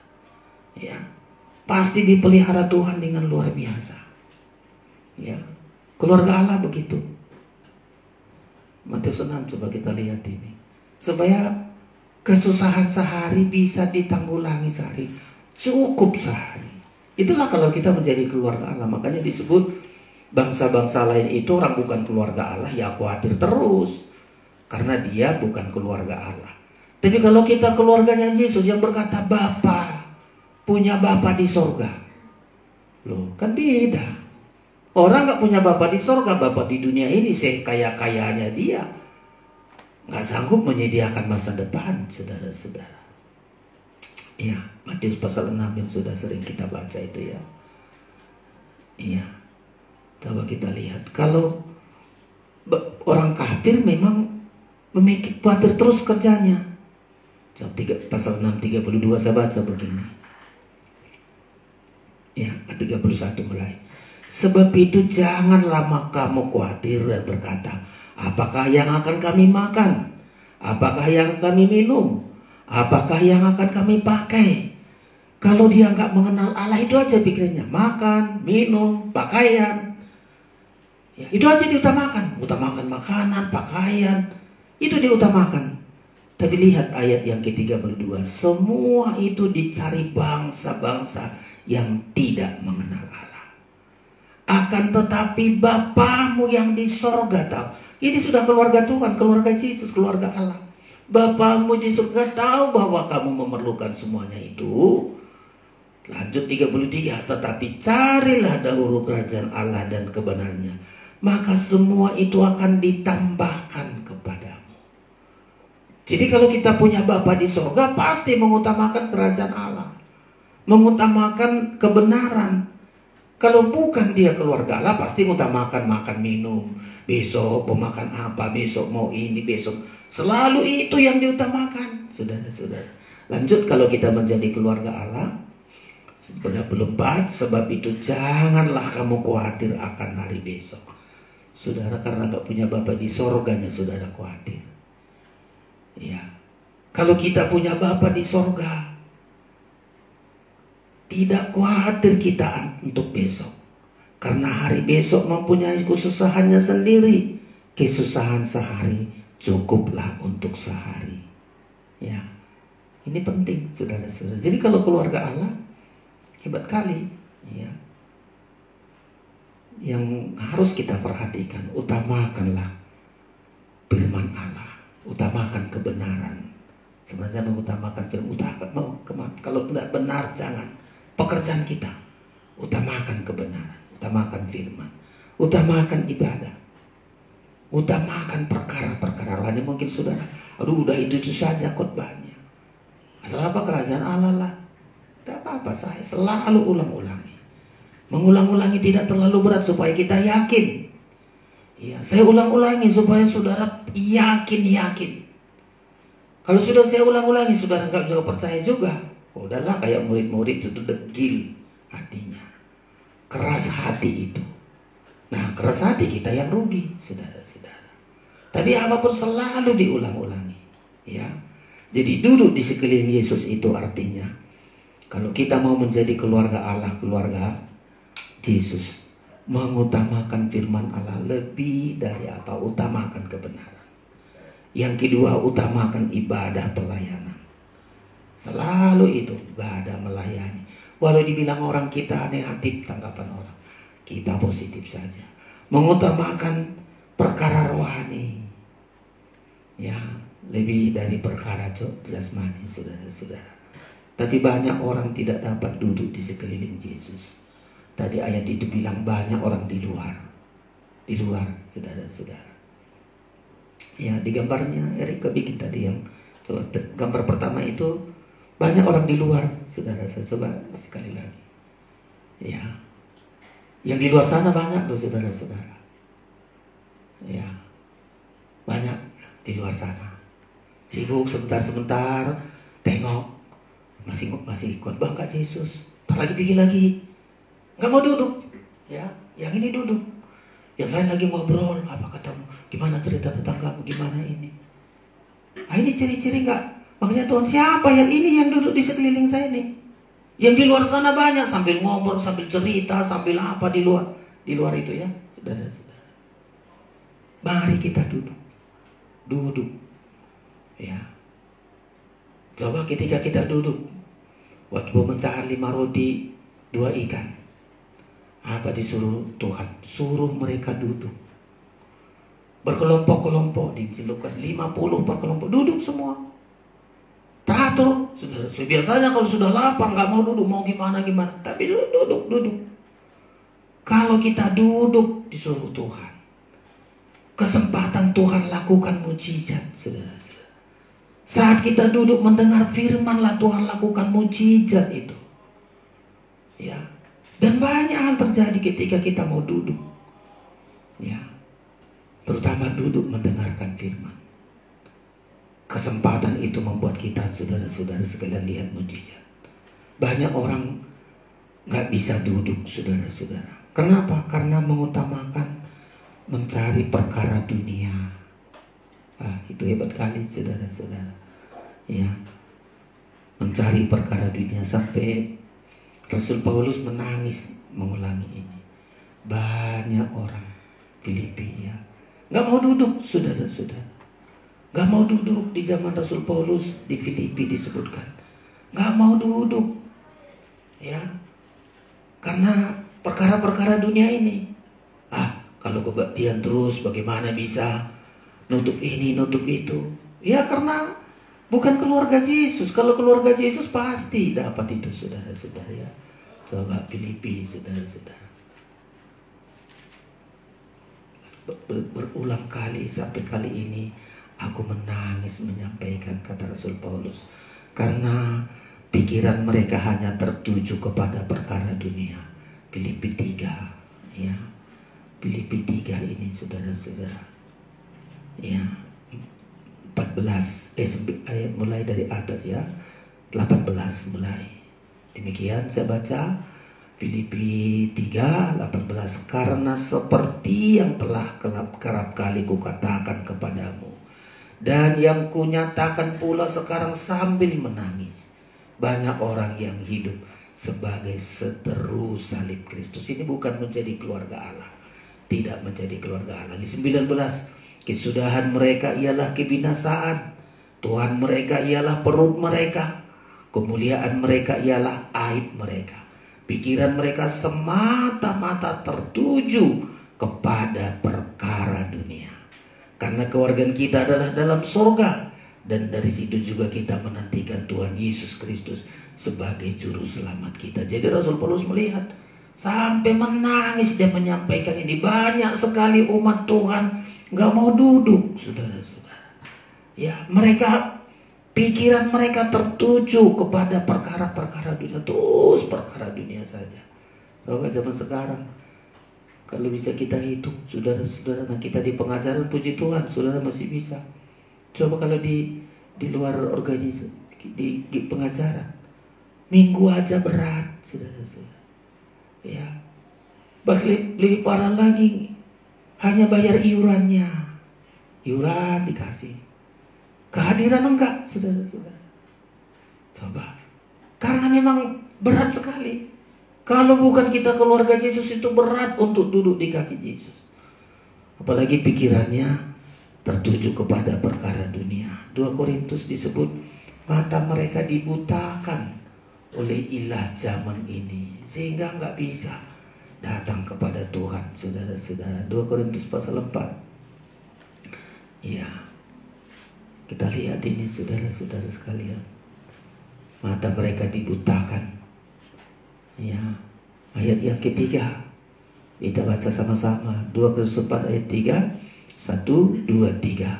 Ya, pasti dipelihara Tuhan dengan luar biasa. Ya, keluarga Allah begitu. Matius 6, coba kita lihat ini. Supaya kesusahan sehari bisa ditanggulangi sehari, cukup sehari. Itulah kalau kita menjadi keluarga Allah. Makanya disebut bangsa-bangsa lain itu orang bukan keluarga Allah, ya khawatir terus. Karena dia bukan keluarga Allah. Tapi kalau kita keluarganya Yesus yang berkata Bapa, punya Bapa di sorga. Loh, kan beda. Orang gak punya Bapa di sorga, Bapa di dunia ini sekaya-kayanya dia gak sanggup menyediakan masa depan, saudara-saudara. Ya, Matius pasal 6 yang sudah sering kita baca itu ya. Iya. Coba kita lihat, kalau orang kafir memang memikir khawatir terus kerjanya. Pasal 6:32 saya baca begini. Ya, 31 mulai. Sebab itu janganlah kamu khawatir dan berkata, apakah yang akan kami makan? Apakah yang kami minum? Apakah yang akan kami pakai? Kalau dia nggak mengenal Allah, itu aja pikirannya. Makan, minum, pakaian. Ya, itu aja diutamakan. Utamakan makanan, pakaian. Itu diutamakan. Tapi lihat ayat yang ke-32. Semua itu dicari bangsa-bangsa yang tidak mengenal Allah. Akan tetapi Bapamu yang di sorga tahu. Ini sudah keluarga Tuhan, keluarga Yesus, keluarga Allah. Bapamu di surga tahu bahwa kamu memerlukan semuanya itu. Lanjut 33. Tetapi carilah dahulu kerajaan Allah dan kebenarannya, maka semua itu akan ditambahkan kepadamu. Jadi kalau kita punya Bapa di sorga, pasti mengutamakan kerajaan Allah, mengutamakan kebenaran. Kalau bukan dia keluarga Allah, pasti mengutamakan makan minum. Besok mau makan apa, besok mau ini, besok. Selalu itu yang diutamakan, saudara-saudara. Lanjut, kalau kita menjadi keluarga Allah, 34, sebab itu janganlah kamu khawatir akan hari besok. Saudara, karena gak punya Bapa di sorganya, saudara khawatir. Ya, kalau kita punya Bapa di sorga, tidak khawatir kita untuk besok. Karena hari besok mempunyai kesusahannya sendiri. Kesusahan sehari cukuplah untuk sehari. Ya, ini penting, saudara-saudara. Jadi kalau keluarga Allah, hebat kali, ya. Yang harus kita perhatikan, utamakanlah firman Allah, utamakan kebenaran. Sebenarnya mengutamakan firman, kalau tidak benar jangan. Pekerjaan kita, utamakan kebenaran, utamakan firman, utamakan ibadah, utamakan perkara-perkara rohani. Mungkin saudara, aduh udah itu saja khotbahnya. Asal apa kerajaan Allah lah. Tidak apa-apa, saya selalu ulang-ulangi. Mengulang-ulangi tidak terlalu berat supaya kita yakin. Ya, saya ulang-ulangi supaya saudara yakin. Kalau sudah saya ulang-ulangi, saudara nggak juga percaya juga. Udahlah, kayak murid-murid itu degil hatinya. Keras hati itu. Nah, keras hati kita yang rugi, saudara-saudara. Tapi apapun selalu diulang-ulangi. Ya, jadi duduk di sekeliling Yesus itu artinya, kalau kita mau menjadi keluarga Allah, keluarga Yesus, mengutamakan firman Allah lebih dari apa? Utamakan kebenaran. Yang kedua, utamakan ibadah pelayanan. Selalu itu, ibadah melayani. Walau dibilang orang kita negatif tanggapan orang, kita positif saja. Mengutamakan perkara rohani, ya, lebih dari perkara jasmani, saudara-saudara. Tapi banyak orang tidak dapat duduk di sekeliling Yesus. Tadi ayat itu bilang banyak orang di luar, saudara-saudara. Ya, di gambarnya Erika bikin tadi yang coba gambar pertama itu banyak orang di luar, saudara-saudara. Coba sekali lagi. Ya, yang di luar sana banyak tuh, saudara-saudara. Ya, banyak di luar sana. Sibuk sebentar-sebentar, tengok masih khotbah nggak Yesus? Ntar lagi bikin lagi, nggak mau duduk. Ya, yang ini duduk, yang lain lagi ngobrol. Apa katamu? Gimana cerita tetanggamu? Gimana ini? Ah, ini ciri-ciri nggak? Makanya Tuhan, siapa yang ini yang duduk di sekeliling saya nih? Yang di luar sana banyak sambil ngobrol, sambil cerita, sambil apa di luar itu ya, saudara-saudara. Mari kita duduk, ya. Coba ketika kita duduk, waktu mencari 5 roti 2 ikan, apa disuruh Tuhan? Suruh mereka duduk berkelompok-kelompok. Di Lukas 50 per kelompok, duduk semua. Teratur, saudara. Biasanya kalau sudah lapar nggak mau duduk, mau gimana. Tapi duduk. Kalau kita duduk disuruh Tuhan, kesempatan Tuhan lakukan mujizat, saudara. Saat kita duduk mendengar firman lah Tuhan lakukan mujizat itu. Ya. Dan banyak hal terjadi ketika kita mau duduk. Ya. Terutama duduk mendengarkan firman. Kesempatan itu membuat kita, saudara-saudara sekalian, lihat mujizat. Banyak orang gak bisa duduk, saudara-saudara. Kenapa? Karena mengutamakan mencari perkara dunia. Itu hebat kali, saudara-saudara. Ya, mencari perkara dunia, sampai Rasul Paulus menangis mengulangi ini. Banyak orang Filipi, ya, nggak mau duduk, saudara-saudara. Nggak mau duduk di zaman Rasul Paulus di Filipi disebutkan. Nggak mau duduk, ya, karena perkara-perkara dunia ini. Kalau kebaktian terus, bagaimana bisa nutup ini, nutup itu? Ya, karena bukan keluarga Yesus. Kalau keluarga Yesus pasti dapat itu, saudara-saudara, ya. Coba Filipi, saudara-saudara. Berulang kali sampai kali ini aku menangis menyampaikan kata Rasul Paulus, karena pikiran mereka hanya tertuju kepada perkara dunia. Filipi 3, ya. Filipi 3 ini, saudara-saudara. Ya. 14 ayat mulai dari atas, ya. 18 mulai. Demikian saya baca Filipi 3, 18. Karena seperti yang telah kerap kali kukatakan kepadamu, dan yang kunyatakan pula sekarang sambil menangis, banyak orang yang hidup sebagai seteru salib Kristus. Ini bukan menjadi keluarga Allah, tidak menjadi keluarga Allah. Di 19, kesudahan mereka ialah kebinasaan, Tuhan mereka ialah perut mereka, kemuliaan mereka ialah aib mereka. Pikiran mereka semata-mata tertuju kepada perkara dunia. Karena kewargaan kita adalah dalam surga, dan dari situ juga kita menantikan Tuhan Yesus Kristus sebagai juru selamat kita. Jadi Rasul Paulus melihat sampai menangis, dia menyampaikan ini. Banyak sekali umat Tuhan gak mau duduk, saudara-saudara. Ya, mereka, pikiran mereka tertuju kepada perkara-perkara dunia. Terus perkara dunia saja. Soalnya zaman sekarang, kalau bisa kita hitung, saudara-saudara, nah kita di pengajaran, puji Tuhan, saudara masih bisa. Coba kalau di luar organisasi, di pengajaran, minggu aja berat, saudara-saudara. Ya, lebih parah lagi, hanya bayar iurannya. Iuran dikasih, kehadiran enggak, saudara-saudara. Coba, karena memang berat sekali. Kalau bukan kita keluarga Yesus, itu berat untuk duduk di kaki Yesus. Apalagi pikirannya tertuju kepada perkara dunia. 2 Korintus disebut mata mereka dibutakan oleh ilah zaman ini, sehingga nggak bisa datang kepada Tuhan, saudara-saudara. 2 Korintus pasal 4. Ya, kita lihat ini saudara-saudara sekalian. Mata mereka dibutakan. Ya, ayat yang ketiga. Kita baca sama-sama. 2 Korintus 4 ayat 3. 1, 2, 3.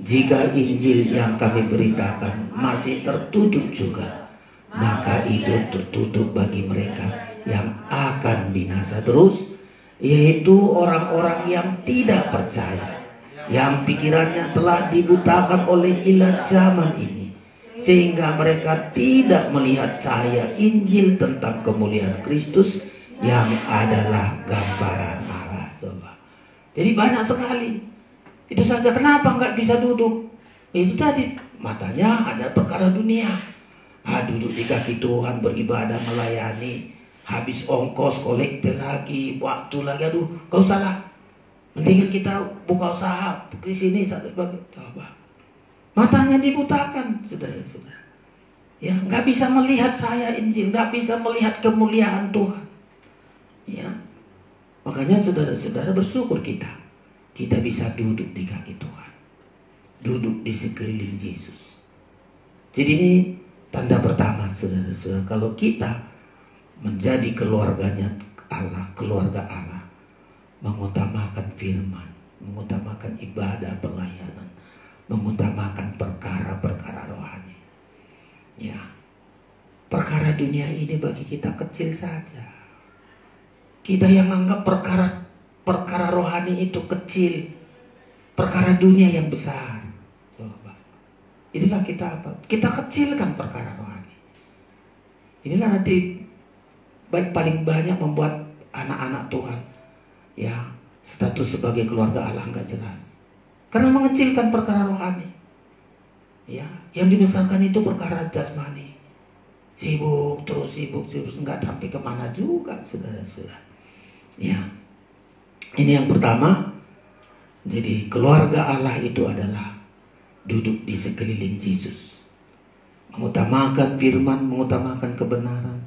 Jika Injil yang kami beritakan masih tertutup juga, maka hidup tertutup bagi mereka yang akan binasa terus, yaitu orang-orang yang tidak percaya, yang pikirannya telah dibutakan oleh ilah zaman ini, sehingga mereka tidak melihat cahaya Injil tentang kemuliaan Kristus yang adalah gambaran Allah. Coba. Jadi banyak sekali. Itu saja, kenapa nggak bisa duduk? Itu tadi, matanya ada perkara dunia. Duduk di kaki Tuhan, beribadah, melayani, habis ongkos, kolektor lagi, waktu lagi, aduh, gak usah lah. Mendingan kita buka usaha di sini, coba. Matanya dibutakan, saudara-saudara. Ya, nggak bisa melihat cahaya Injil, nggak bisa melihat kemuliaan Tuhan. Ya, makanya saudara-saudara bersyukur kita bisa duduk di kaki Tuhan, duduk di sekeliling Yesus. Jadi ini tanda pertama, saudara-saudara, kalau kita menjadi keluarganya Allah, keluarga Allah, mengutamakan firman, mengutamakan ibadah, pelayanan, mengutamakan perkara-perkara rohani. Ya, perkara dunia ini bagi kita kecil saja. Kita yang anggap perkara rohani itu kecil, perkara dunia yang besar. Coba. Itulah kita apa? Kita kecilkan perkara rohani. Inilah nanti paling banyak membuat anak-anak Tuhan, ya, status sebagai keluarga Allah nggak jelas. Karena mengecilkan perkara rohani. Ya, yang dibesarkan itu perkara jasmani. Sibuk terus nggak sampai kemana juga, saudara-saudara. Ya, ini yang pertama. Jadi keluarga Allah itu adalah duduk di sekeliling Yesus, mengutamakan firman, mengutamakan kebenaran,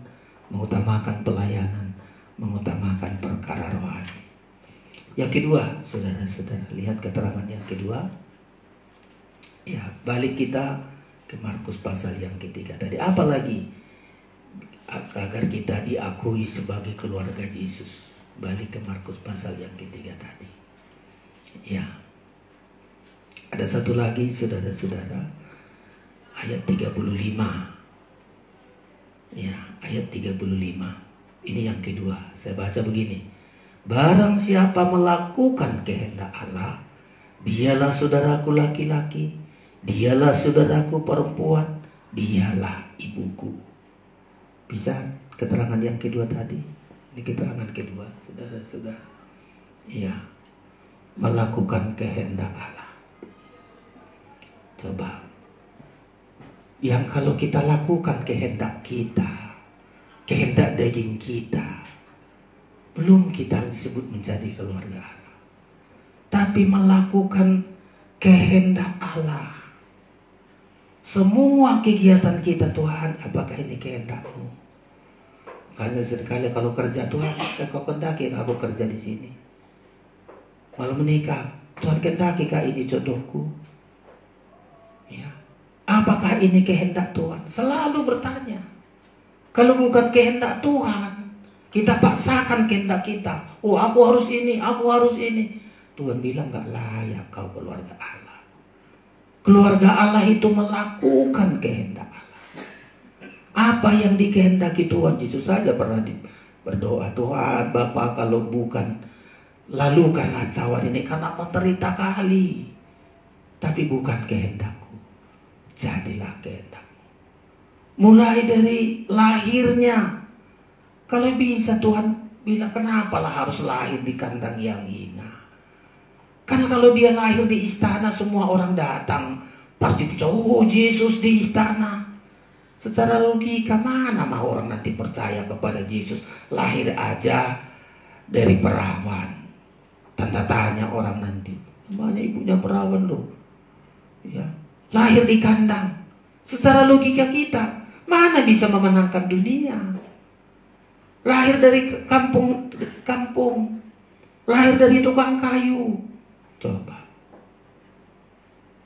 mengutamakan pelayanan, mengutamakan perkara rohani. Yang kedua, saudara-saudara, lihat keterangan yang kedua. Ya, balik kita ke Markus pasal yang ketiga tadi. Apalagi agar kita diakui sebagai keluarga Yesus. Balik ke Markus pasal yang ketiga tadi. Ya, ada satu lagi, saudara-saudara, ayat 35. Ya, ayat 35. Ini yang kedua. Saya baca begini. Barang siapa melakukan kehendak Allah, dialah saudaraku laki-laki, dialah saudaraku perempuan, dialah ibuku. Bisa keterangan yang kedua tadi? Ini keterangan kedua, saudara-saudara. Iya, melakukan kehendak Allah. Coba, yang kalau kita lakukan kehendak kita, kehendak daging kita, belum kita disebut menjadi keluarga Allah. Tapi melakukan kehendak Allah. Semua kegiatan kita, Tuhan, apakah ini kehendak-Mu? Karena sekali kalau kerja, Tuhan, Kau kendaki aku kerja di sini. Malah menikah, Tuhan kendaki kah ini jodohku? Ya, apakah ini kehendak Tuhan? Selalu bertanya. Kalau bukan kehendak Tuhan, kita paksakan kehendak kita. Oh, aku harus ini, aku harus ini. Tuhan bilang gak layak kau keluarga Allah. Keluarga Allah itu melakukan kehendak Allah. Apa yang dikehendaki Tuhan, Yesus saja pernah berdoa, Tuhan Bapa, kalau bukan lalukanlah cawan ini karena menderita kali, tapi bukan kehendakku, jadilah kehendak-Mu. Mulai dari lahirnya, kalau bisa Tuhan bilang, kenapalah harus lahir di kandang yang hina? Karena kalau dia lahir di istana, semua orang datang pasti bisa, oh Yesus di istana. Secara logika, mana mau orang nanti percaya kepada Yesus? Lahir aja dari perawan. Tanda tanya orang nanti, Namanya ibunya perawan loh. Ya, lahir di kandang. Secara logika kita, mana bisa memenangkan dunia? Lahir dari kampung, lahir dari tukang kayu. Coba.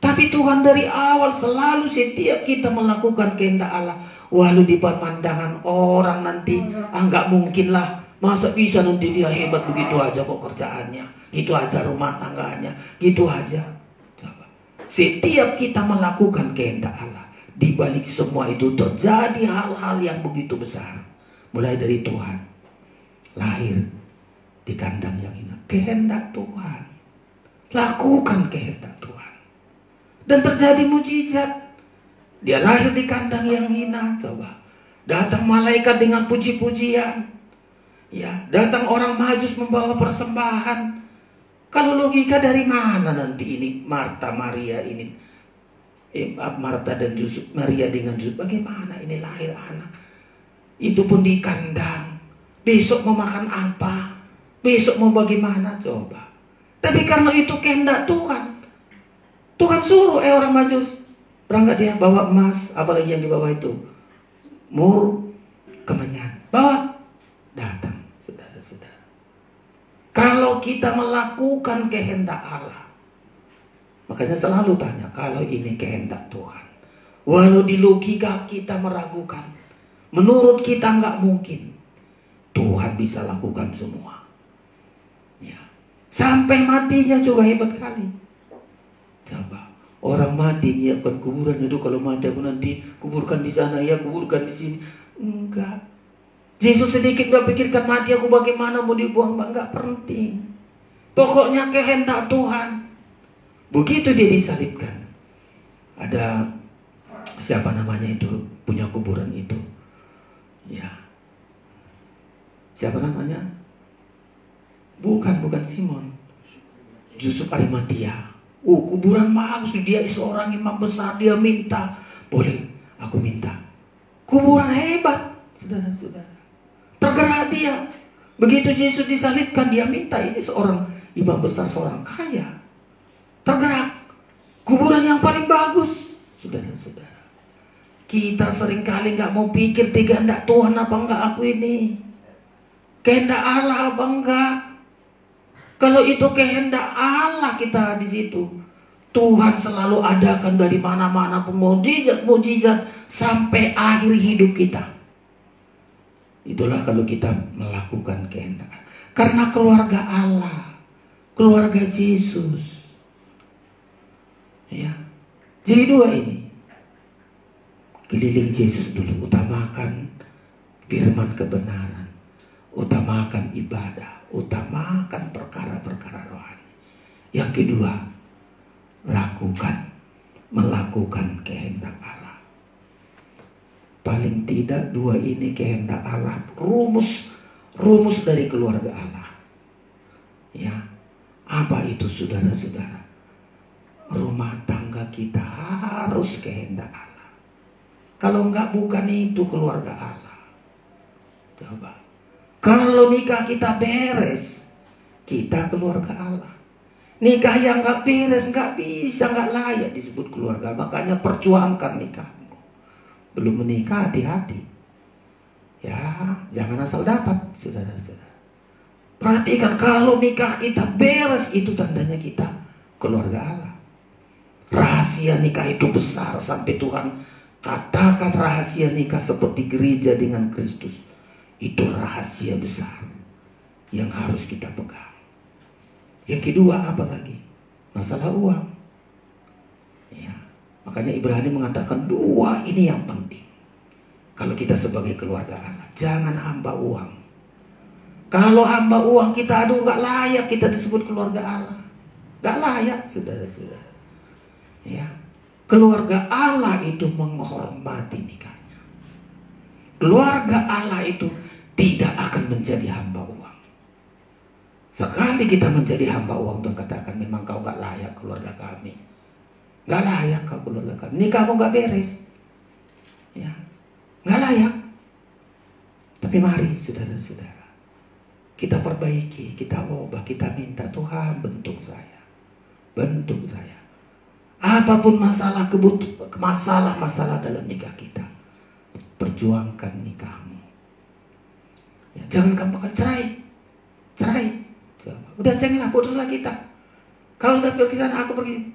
Tapi Tuhan dari awal selalu setiap kita melakukan kehendak Allah, walau di pandangan orang nanti nggak mungkin lah. Masa bisa nanti dia hebat begitu aja kok kerjaannya, gitu aja rumah tangganya, gitu aja. Coba. Setiap kita melakukan kehendak Allah, di balik semua itu terjadi hal-hal yang begitu besar. Mulai dari Tuhan lahir di kandang yang hina, kehendak Tuhan, lakukan kehendak Tuhan, dan terjadi mujizat. Dia lahir di kandang yang hina. Coba, datang malaikat dengan puji-pujian, ya, datang orang Majus membawa persembahan. Kalau logika dari mana nanti ini Marta Maria ini, Marta dan Yusuf, Maria dengan Yusuf, bagaimana ini lahir anak? Itu pun di kandang. Besok mau makan apa? Besok mau bagaimana? Coba. Tapi karena itu kehendak Tuhan, Tuhan suruh orang Majus berangkat, dia bawa emas, apalagi yang di bawah itu, mur, kemenyan, bawa, datang, saudara-saudara. Kalau kita melakukan kehendak Allah, makanya selalu tanya, kalau ini kehendak Tuhan, walau di logika kita meragukan, menurut kita nggak mungkin, Tuhan bisa lakukan semua. Ya. Sampai matinya juga hebat kali. Coba, orang mati nyiapkan kuburan itu, kalau mati aku nanti kuburkan di sana, ya kuburkan di sini. Enggak. Yesus sedikit gak pikirkan mati aku bagaimana mau dibuang, enggak penting. Pokoknya kehendak Tuhan. Begitu dia disalibkan, ada siapa namanya itu punya kuburan itu. Ya. Siapa namanya? Bukan Simon. Yusuf Arimatia. Kuburan bagus, dia seorang imam besar, dia minta, boleh aku minta. Kuburan hebat, saudara-saudara. Tergerak dia. Begitu Yesus disalibkan, dia minta, ini seorang imam besar, seorang kaya. Tergerak. Kuburan yang paling bagus, saudara-saudara. Kita seringkali gak mau pikir kehendak Tuhan apa enggak aku ini, kehendak Allah apa enggak. Kalau itu kehendak Allah, kita di situ, Tuhan selalu adakan dari mana-mana mujizat-mujizat sampai akhir hidup kita. Itulah kalau kita melakukan kehendak, karena keluarga Allah, keluarga Yesus. Ya, jadi dua ini. Keliling Yesus dulu, utamakan firman kebenaran, utamakan ibadah, utamakan perkara-perkara rohani. Yang kedua, melakukan kehendak Allah. Paling tidak dua ini kehendak Allah, rumus dari keluarga Allah. Ya, apa itu saudara-saudara? Rumah tangga kita harus kehendak Allah. Kalau enggak, bukan itu keluarga Allah. Coba. Kalau nikah kita beres, kita keluarga Allah. Nikah yang enggak beres, enggak bisa, enggak layak disebut keluarga. Makanya perjuangkan nikahmu. Belum menikah, hati-hati. Ya, jangan asal dapat, saudara-saudara. Perhatikan, kalau nikah kita beres, itu tandanya kita keluarga Allah. Rahasia nikah itu besar sampai Tuhan katakan rahasia nikah seperti gereja dengan Kristus. Itu rahasia besar yang harus kita pegang. Yang kedua apa lagi? Masalah uang. Ya, makanya Ibrani mengatakan dua ini yang penting. Kalau kita sebagai keluarga Allah, jangan hamba uang. Kalau hamba uang kita, gak layak kita disebut keluarga Allah. Gak layak, saudara-saudara. Ya. Keluarga Allah itu menghormati nikahnya. Keluarga Allah itu tidak akan menjadi hamba uang. Sekali kita menjadi hamba uang dan katakan memang kau gak layak keluarga kami, gak layak kau keluarga kami, nikahmu gak beres, ya, gak layak. Tapi mari saudara-saudara, kita perbaiki, kita ubah, kita minta Tuhan bentuk saya. bentuk saya. Apapun masalah masalah dalam nikah kita, perjuangkan nikahmu. Ya, jangan gampang cerai. Udah cenglah, putuslah kita. Kalau udah pergi sana, aku pergi.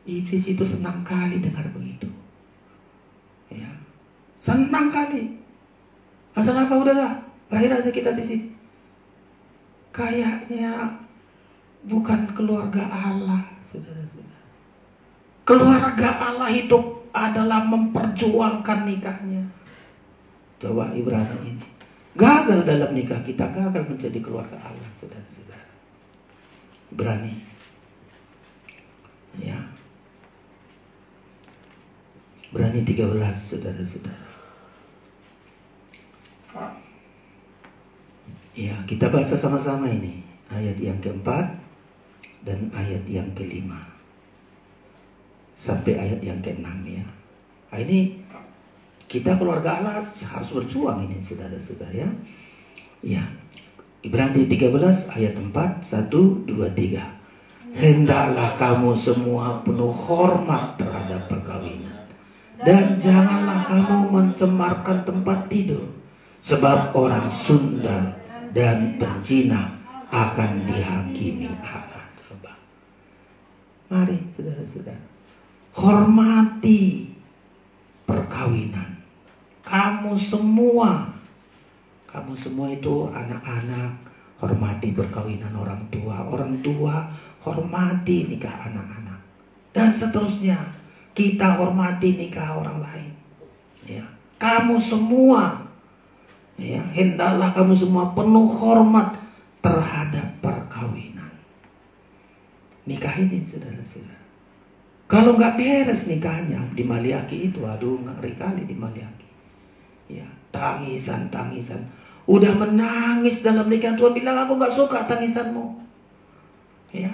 Iblis itu senang kali dengar begitu. Ya, senang kali. Asal apa udahlah, berakhir aja kita di sini. Kayaknya bukan keluarga Allah, saudara-saudara. Keluarga Allah itu adalah memperjuangkan nikahnya. Coba Ibrani ini. Gagal dalam nikah kita, gagal menjadi keluarga Allah, saudara-saudara. Berani. Ya. Berani 13, saudara-saudara. Ya, kita baca sama-sama ini. Ayat yang keempat dan ayat yang kelima. Sampai ayat yang keenam ya. Nah, ini kita keluarga Allah harus berjuang ini, saudara-saudara ya. Ya. Ibrani 13 ayat 4, 1, 2, 3. Hendaklah kamu semua penuh hormat terhadap perkawinan, dan janganlah kamu mencemarkan tempat tidur, sebab orang Sunda dan berzina akan dihakimi Allah. Coba. Mari saudara-saudara, hormati perkawinan. Kamu semua itu anak-anak, hormati perkawinan orang tua. Orang tua hormati nikah anak-anak. Dan seterusnya, kita hormati nikah orang lain. Ya. Kamu semua, ya, hendaklah kamu semua penuh hormat terhadap perkawinan. Nikah ini, saudara-saudara, kalau nggak beres nikahnya di Maliaki itu, aduh ngeri kali di Maliaki. Ya, tangisan. Udah menangis dalam nikah, Tuhan bilang aku nggak suka tangisanmu. Ya,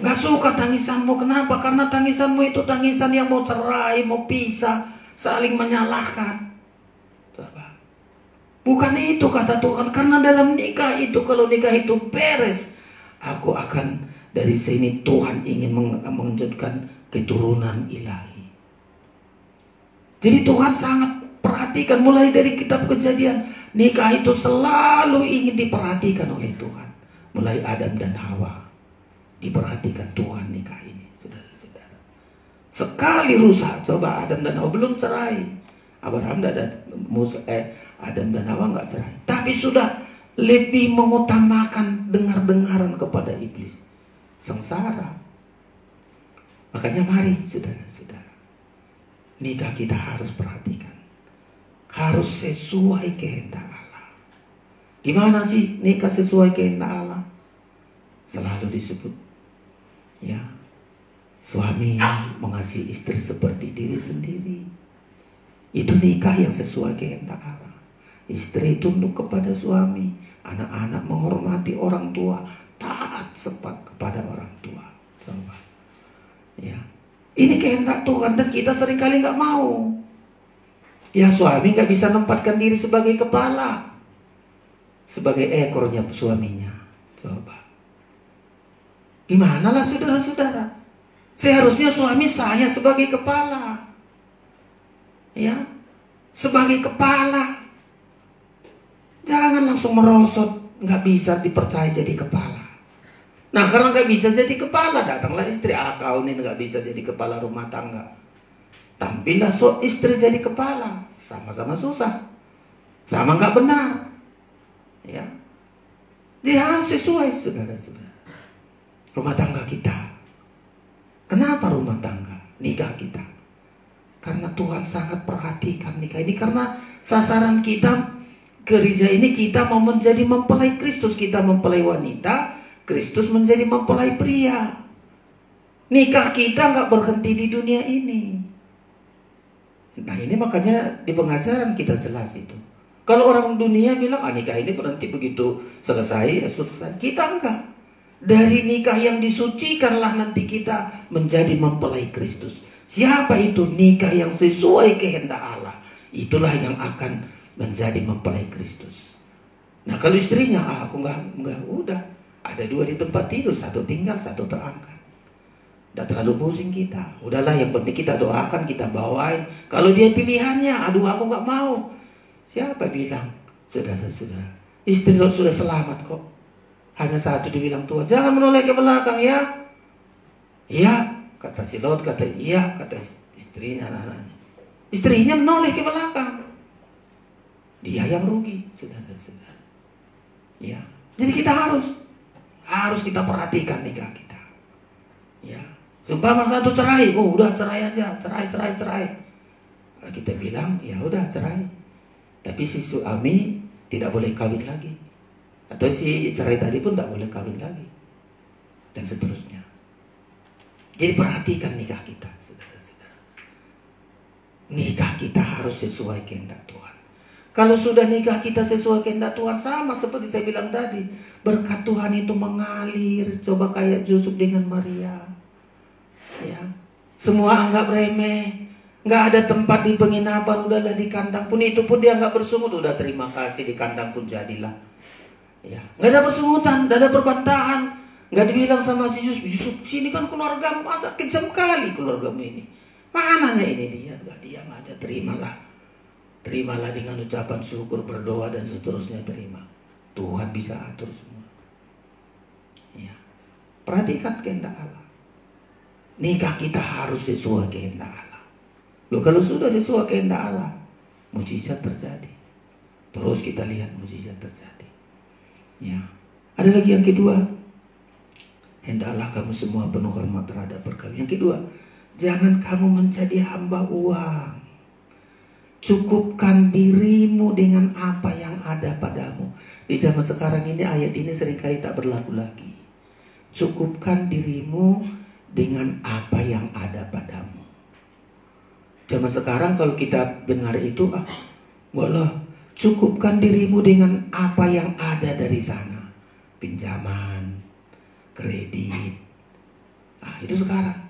nggak suka tangisanmu. Kenapa? Karena tangisanmu itu tangisan yang mau cerai, mau pisah, saling menyalahkan. Coba. Bukan itu kata Tuhan. Karena dalam nikah itu, kalau nikah itu beres, aku akan dari sini Tuhan ingin mewujudkan keturunan ilahi. Jadi Tuhan sangat perhatikan mulai dari kitab Kejadian. Nikah itu selalu ingin diperhatikan oleh Tuhan. Mulai Adam dan Hawa diperhatikan Tuhan nikah ini, saudara-saudara. Sekali rusak, coba Adam dan Hawa belum cerai. Abraham dan Adam dan Hawa nggak cerai. Tapi sudah lebih mengutamakan dengar-dengaran kepada iblis. Sengsara. Makanya mari saudara-saudara, nikah kita harus perhatikan. Harus sesuai kehendak Allah. Gimana sih nikah sesuai kehendak Allah? Selalu disebut, ya, suami mengasihi istri seperti diri sendiri. Itu nikah yang sesuai kehendak Allah. Istri tunduk kepada suami, anak-anak menghormati orang tua, taat kepada orang tua. Coba, ya, ini kehendak Tuhan dan kita seringkali nggak mau. Ya, suami nggak bisa menempatkan diri sebagai kepala, sebagai ekornya suaminya. Coba, gimana lah saudara-saudara? Seharusnya suami saya sebagai kepala, ya, sebagai kepala. Jangan langsung merosot, nggak bisa dipercaya jadi kepala. Nah, karena nggak bisa jadi kepala, datanglah istri. Kau ini nggak bisa jadi kepala rumah tangga. Tampillah istri jadi kepala, sama-sama susah, sama nggak benar, ya. Dia harus sesuai, saudara-saudara. Rumah tangga kita. Kenapa rumah tangga? Nikah kita. Karena Tuhan sangat perhatikan nikah ini. Karena sasaran kita gereja ini, kita mau menjadi mempelai Kristus. Kita mempelai wanita, Kristus menjadi mempelai pria. Nikah kita nggak berhenti di dunia ini. Nah, ini makanya di pengajaran kita jelas itu. Kalau orang dunia bilang nikah ini berhenti begitu selesai, selesai. Kita enggak. Dari nikah yang disucikanlah nanti kita menjadi mempelai Kristus. Siapa itu? Nikah yang sesuai kehendak Allah. Itulah yang akan menjadi mempelai Kristus. Nah, kalau istrinya aku enggak, udah. Ada dua di tempat tidur, satu tinggal, satu terangkat. Tidak terlalu pusing kita. Udahlah, yang penting kita doakan, kita bawain. Kalau dia pilihannya, aduh aku nggak mau. Siapa bilang? Saudara-saudara, istri sudah selamat kok. Hanya satu dibilang Tuhan, jangan menoleh ke belakang ya. Iya, kata si Lot, kata iya, kata istrinya, anak-anaknya. Istrinya menoleh ke belakang. Dia yang rugi, saudara-saudara. Ya, jadi kita harus kita perhatikan nikah kita. Ya, seumpama satu cerai, oh udah cerai aja, cerai. Nah, kita bilang ya udah cerai. Tapi si suami tidak boleh kawin lagi. Atau si cerai tadi pun tidak boleh kawin lagi. Dan seterusnya. Jadi perhatikan nikah kita, saudara-saudara. Nikah kita harus sesuai kehendak Tuhan. Kalau sudah nikah kita sesuai kehendak Tuhan, sama seperti saya bilang tadi, berkat Tuhan itu mengalir. Coba kayak Yusuf dengan Maria. Ya, semua anggap remeh. Nggak ada tempat di penginapan, udahlah di kandang pun itu pun dia nggak bersungut, udah terima kasih di kandang pun jadilah. Ya, nggak ada persungutan, nggak ada perbantahan, nggak dibilang sama si Yusuf, sini kan keluarga masa kejam kali keluargamu ini, mananya ini dia, nggak diam aja, terimalah dengan ucapan syukur, berdoa dan seterusnya, terima. Tuhan bisa atur semua. Ya, perhatikan kehendak Allah. Nikah kita harus sesuai kehendak Allah. Loh, kalau sudah sesuai kehendak Allah, mujizat terjadi. Terus kita lihat mujizat terjadi. Ya, ada lagi yang kedua. Hendaklah kamu semua penuh hormat terhadap perkawinan. Yang kedua, jangan kamu menjadi hamba uang. Cukupkan dirimu dengan apa yang ada padamu. Di zaman sekarang ini ayat ini seringkali tak berlaku lagi. Cukupkan dirimu dengan apa yang ada padamu. Zaman sekarang kalau kita dengar itu, walah, cukupkan dirimu dengan apa yang ada dari sana. Pinjaman, kredit. Nah, itu sekarang.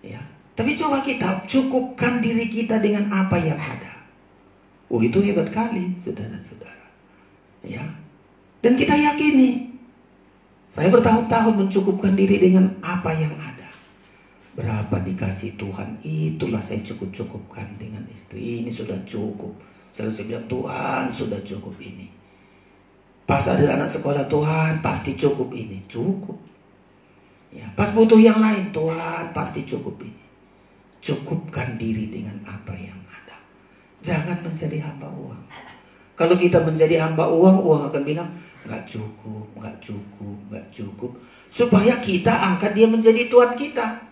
Ya. Tapi coba kita cukupkan diri kita dengan apa yang ada. Oh, itu hebat kali, saudara-saudara. Ya. Dan kita yakini, saya bertahun-tahun mencukupkan diri dengan apa yang ada. Berapa dikasih Tuhan, itulah saya cukupkan dengan istri. Ini sudah cukup. Selalu saya bilang, Tuhan sudah cukup ini. Pas ada anak sekolah, Tuhan pasti cukup ini. Cukup. Ya, pas butuh yang lain, Tuhan pasti cukup ini. Cukupkan diri dengan apa yang ada. Jangan menjadi hamba uang. Kalau kita menjadi hamba uang, uang akan bilang, nggak cukup. Supaya kita angkat dia menjadi Tuhan kita.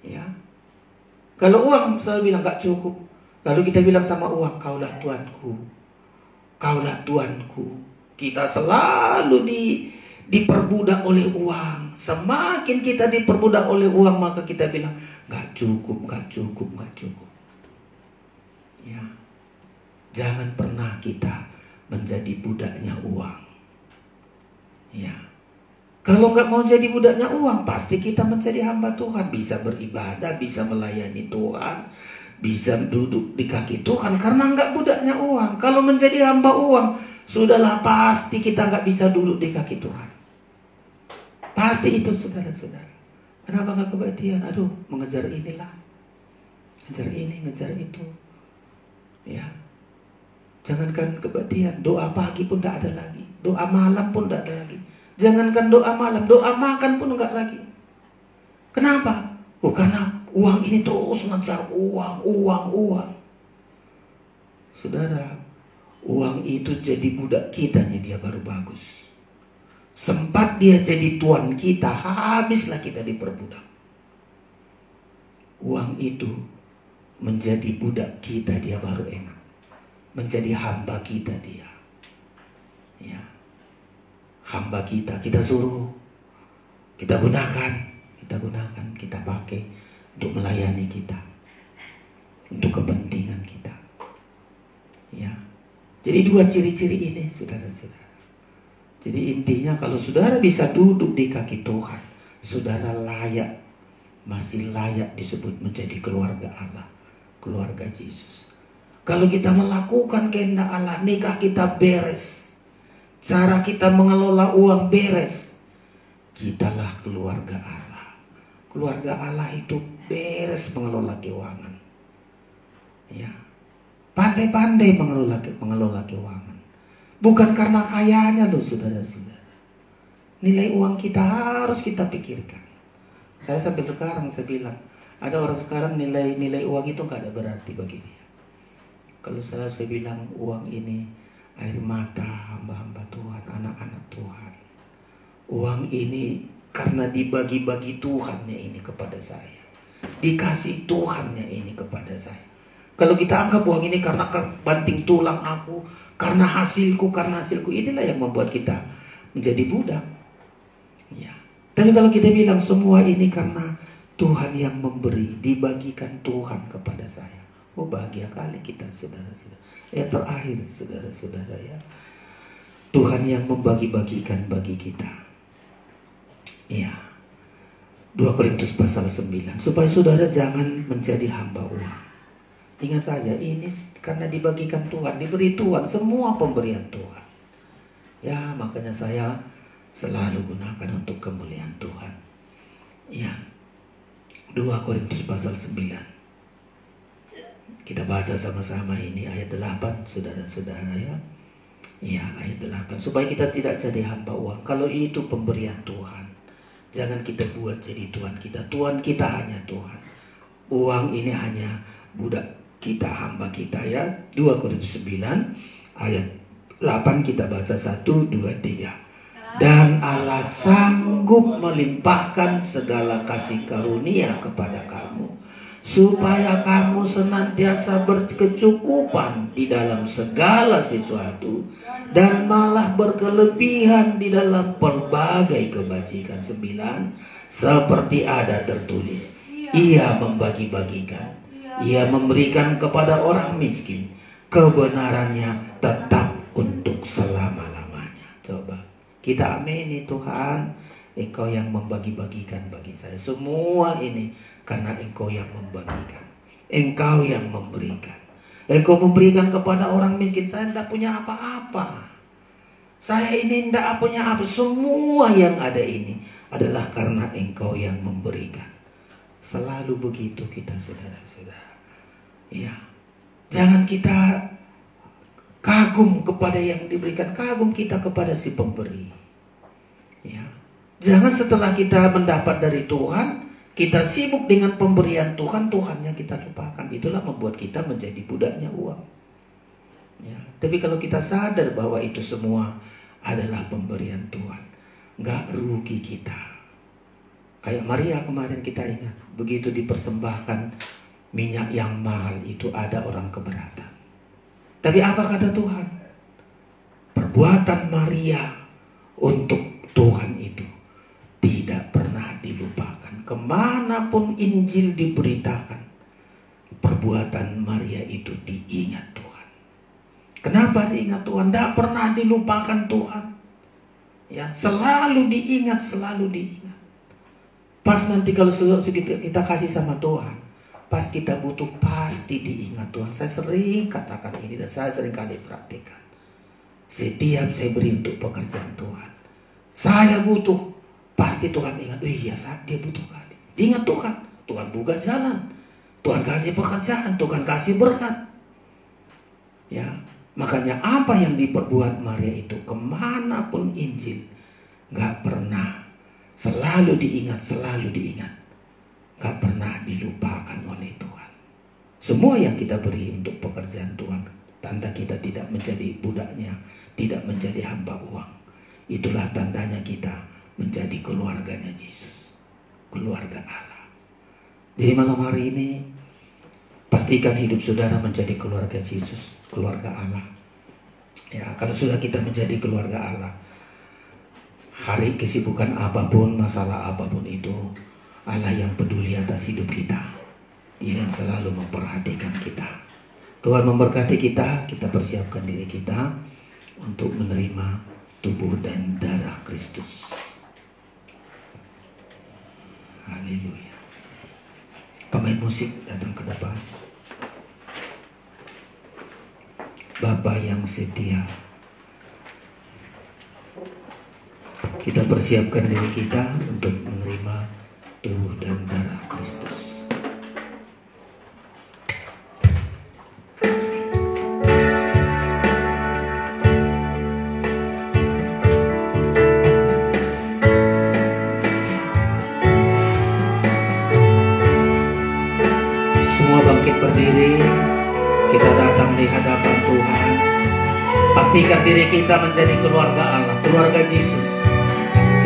Ya, kalau uang selalu bilang gak cukup, lalu kita bilang sama uang, kaulah Tuanku. Kita selalu diperbudak oleh uang. Semakin kita diperbudak oleh uang, maka kita bilang gak cukup. Ya, jangan pernah kita menjadi budaknya uang. Ya. Kalau nggak mau jadi budaknya uang, pasti kita menjadi hamba Tuhan. Bisa beribadah, bisa melayani Tuhan, bisa duduk di kaki Tuhan. Karena nggak budaknya uang. Kalau menjadi hamba uang, sudahlah pasti kita nggak bisa duduk di kaki Tuhan. Pasti itu, saudara-saudara. Kenapa nggak kebaktian? Aduh, mengejar inilah, ngejar ini, ngejar itu. Ya, jangankan kebaktian, doa pagi pun tidak ada lagi, doa malam pun tidak ada lagi. Jangankan doa malam, doa makan pun enggak lagi. Kenapa? Oh, karena uang ini terus ngejar uang. Saudara, uang itu jadi budak kita, dia baru bagus. Sempat dia jadi tuan kita, habislah kita diperbudak. Uang itu menjadi budak kita, dia baru enak. Menjadi hamba kita dia. Ya. Hamba kita suruh, kita gunakan, kita pakai untuk melayani kita, untuk kepentingan kita. Ya, jadi dua ciri-ciri ini, saudara-saudara. Jadi intinya kalau saudara bisa duduk di kaki Tuhan, saudara layak, masih layak disebut menjadi keluarga Allah, keluarga Yesus. Kalau kita melakukan kehendak Allah, nikah kita beres. Cara kita mengelola uang beres. Kitalah keluarga Allah. Keluarga Allah itu beres mengelola keuangan. Ya. Pandai-pandai mengelola keuangan. Bukan karena kayanya loh saudara-saudara. Nilai uang kita harus kita pikirkan. Saya sampai sekarang saya bilang, ada orang sekarang nilai uang itu gak ada berarti bagi dia. Kalau saya bilang uang ini air mata hamba-hamba Tuhan, anak-anak Tuhan. Uang ini karena dibagi-bagi Tuhannya ini kepada saya. Dikasih Tuhannya ini kepada saya. Kalau kita anggap uang ini karena banting tulang aku, karena hasilku, inilah yang membuat kita menjadi budak. Ya. Tapi kalau kita bilang semua ini karena Tuhan yang memberi, dibagikan Tuhan kepada saya. Oh, bahagia kali kita saudara-saudara. Yang terakhir saudara-saudara ya. Tuhan yang membagi-bagikan bagi kita. Ya. 2 Korintus pasal 9. Supaya saudara jangan menjadi hamba uang. Ingat saja, ini karena dibagikan Tuhan, diberi Tuhan, semua pemberian Tuhan. Ya, makanya saya selalu gunakan untuk kemuliaan Tuhan. Ya. 2 Korintus pasal 9. Kita baca sama-sama ini ayat 8 saudara-saudara ya. Ya, ayat 8. Supaya kita tidak jadi hamba uang. Kalau itu pemberian Tuhan, jangan kita buat jadi Tuhan kita. Tuhan kita hanya Tuhan. Uang ini hanya budak kita, hamba kita ya. 2 Korintus 9 ayat 8 kita baca 1, 2, 3. Dan Allah sanggup melimpahkan segala kasih karunia kepada kamu, supaya kamu senantiasa berkecukupan di dalam segala sesuatu, dan malah berkelebihan di dalam pelbagai kebajikan. 9. Seperti ada tertulis, Ia membagi-bagikan, Ia memberikan kepada orang miskin, kebenarannya tetap untuk selama-lamanya. Coba kita amini, Tuhan, Engkau yang membagi-bagikan bagi saya. Semua ini karena Engkau yang membagikan, Engkau yang memberikan. Engkau memberikan kepada orang miskin. Saya tidak punya apa-apa. Saya ini tidak punya apa. Semua yang ada ini adalah karena Engkau yang memberikan. Selalu begitu kita saudara-saudara. Ya, jangan kita kagum kepada yang diberikan, kagum kita kepada si pemberi. Ya, jangan setelah kita mendapat dari Tuhan, kita sibuk dengan pemberian Tuhan, Tuhannya kita lupakan. Itulah membuat kita menjadi budaknya uang. Ya, tapi kalau kita sadar bahwa itu semua adalah pemberian Tuhan, nggak rugi kita. Kayak Maria kemarin kita ingat, begitu dipersembahkan minyak yang mahal itu ada orang keberatan. Tapi apa kata Tuhan? Perbuatan Maria untuk Tuhan itu tidak pernah dilupakan. Kemanapun Injil diberitakan, perbuatan Maria itu diingat Tuhan. Kenapa diingat Tuhan? Tidak pernah dilupakan Tuhan. Ya, selalu diingat, selalu diingat. Pas nanti kalau kita kasih sama Tuhan, pas kita butuh pasti diingat Tuhan. Saya sering katakan ini dan saya sering kali praktikkan. Setiap saya beri untuk pekerjaan Tuhan, saya butuh, pasti Tuhan ingat. Oh iya, saat dia butuh kali, ingat Tuhan. Tuhan buka jalan, Tuhan kasih pekerjaan, Tuhan kasih berkat. Ya, makanya apa yang diperbuat Maria itu, kemanapun Injil, gak pernah, selalu diingat, gak pernah dilupakan oleh Tuhan. Semua yang kita beri untuk pekerjaan Tuhan, tanda kita tidak menjadi budaknya, tidak menjadi hamba uang. Itulah tandanya kita menjadi keluarganya Yesus, keluarga Allah. Jadi malam hari ini, pastikan hidup saudara menjadi keluarga Yesus, keluarga Allah. Ya, kalau sudah kita menjadi keluarga Allah, hari kesibukan apapun, masalah apapun itu, Allah yang peduli atas hidup kita. Dia yang selalu memperhatikan kita. Tuhan memberkati kita, kita persiapkan diri kita untuk menerima tubuh dan darah Kristus. Haleluya. Pemain musik datang ke depan. Bapa yang setia, kita persiapkan diri kita untuk menerima tubuh dan darah Kristus. Semua bangkit berdiri, kita datang di hadapan Tuhan. Pastikan diri kita menjadi keluarga Allah, keluarga Yesus.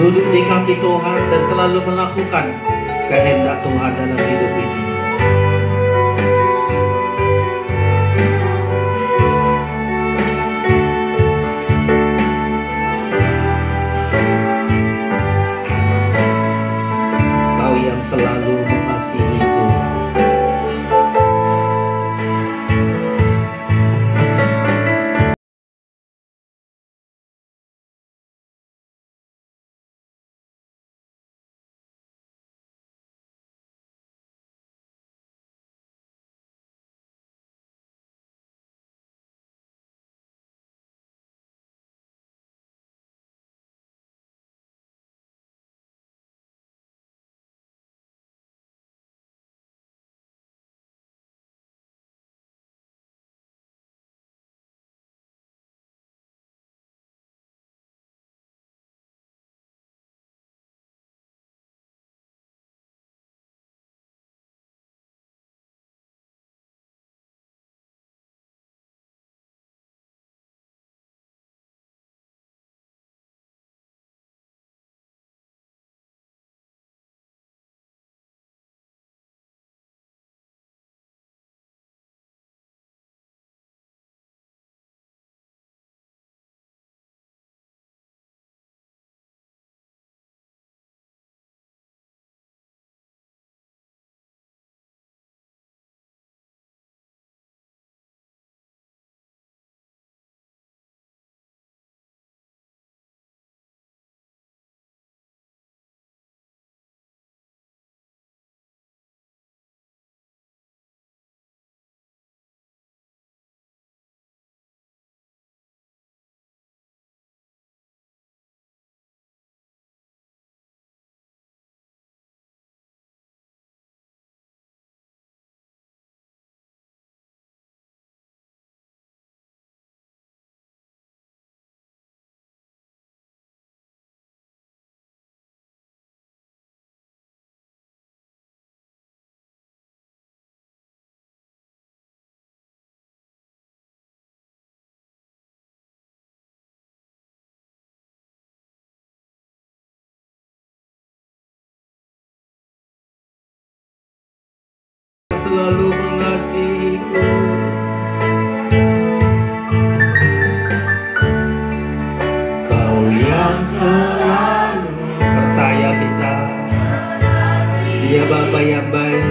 Duduk di kaki Tuhan dan selalu melakukan kehendak Tuhan dalam hidup ini. Kau yang selalu mengasihiku. Selalu mengasihiku. Kau yang selalu percaya kita, Dia Bapa yang baik.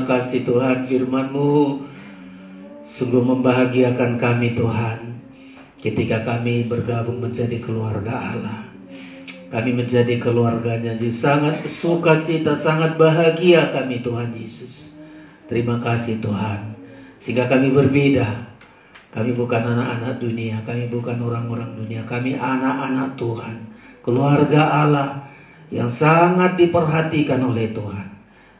terima kasih Tuhan, firman-Mu sungguh membahagiakan kami Tuhan. Ketika kami bergabung menjadi keluarga Allah, kami menjadi keluarganya Yesus, sangat bersuka cita, sangat bahagia kami Tuhan Yesus. Terima kasih Tuhan, sehingga kami berbeda. Kami bukan anak-anak dunia, kami bukan orang-orang dunia, kami anak-anak Tuhan, keluarga Allah yang sangat diperhatikan oleh Tuhan.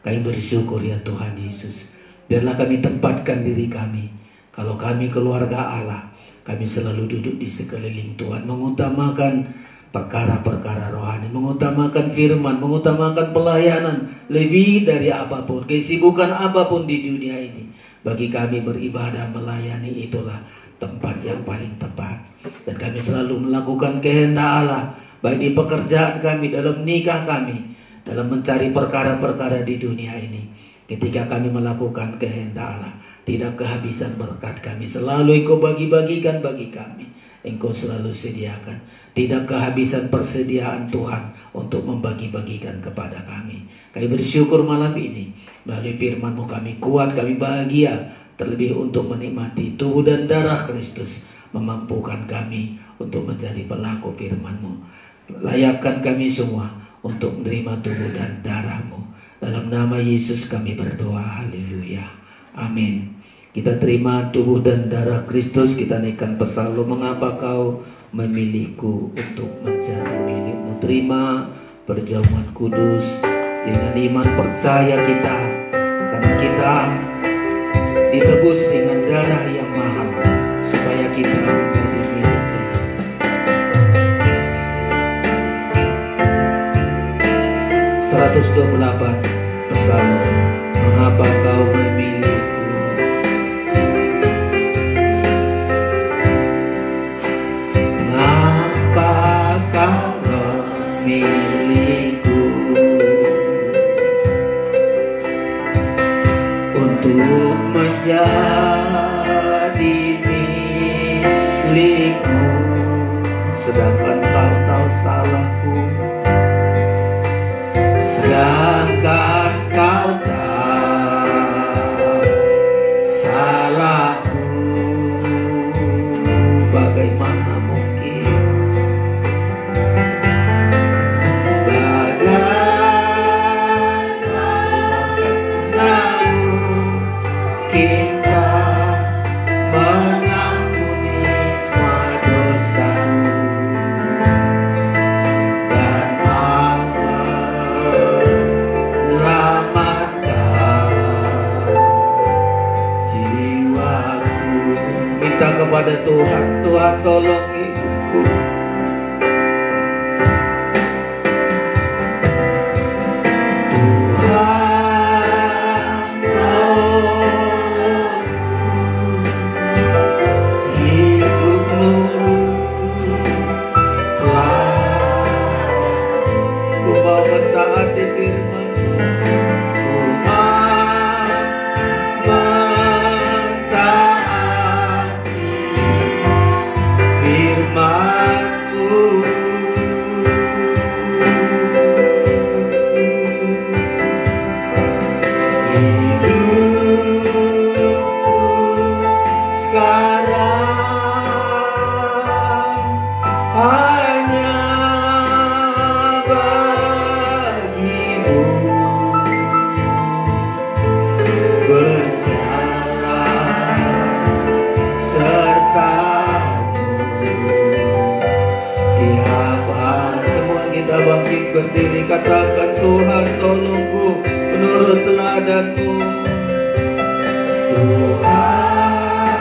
Kami bersyukur ya Tuhan Yesus. Biarlah kami tempatkan diri kami. Kalau kami keluarga Allah, kami selalu duduk di sekeliling Tuhan, mengutamakan perkara-perkara rohani, mengutamakan firman, mengutamakan pelayanan lebih dari apapun, kesibukan apapun di dunia ini. Bagi kami beribadah, melayani itulah tempat yang paling tepat. Dan kami selalu melakukan kehendak Allah, baik di pekerjaan kami, dalam nikah kami, dalam mencari perkara-perkara di dunia ini. Ketika kami melakukan kehendak Allah, tidak kehabisan berkat kami. Selalu Engkau bagi-bagikan bagi kami. Engkau selalu sediakan. Tidak kehabisan persediaan Tuhan untuk membagi-bagikan kepada kami. Kami bersyukur malam ini. Melalui firman-Mu kami kuat, kami bahagia. Terlebih untuk menikmati tubuh dan darah Kristus. Memampukan kami untuk menjadi pelaku firman-Mu. Layakkan kami semua untuk menerima tubuh dan darah-Mu. Dalam nama Yesus kami berdoa. Haleluya. Amin. Kita terima tubuh dan darah Kristus. Kita naikkan psalm, mengapa kau memilihku untuk menjadi milikmu. Terima perjamuan kudus dengan iman percaya kita, karena kita ditebus dengan darah yang mahal, supaya kita menjadi miliknya. (128) psalm, mengapa kau memilihku. Mengapa kau memilihku untuk menjadi milikmu, sedangkan kau tahu salahku. Sedangkan kau tahu salahku, bagaimana mungkin, kita mengampuni semua dosaku dan menyelamatkan jiwaku. Minta kepada Tuhan, Tuhan tolong hidupku. Berdiri, katakan, Tuhan tolongku menurut teladan-Mu. Tuhan,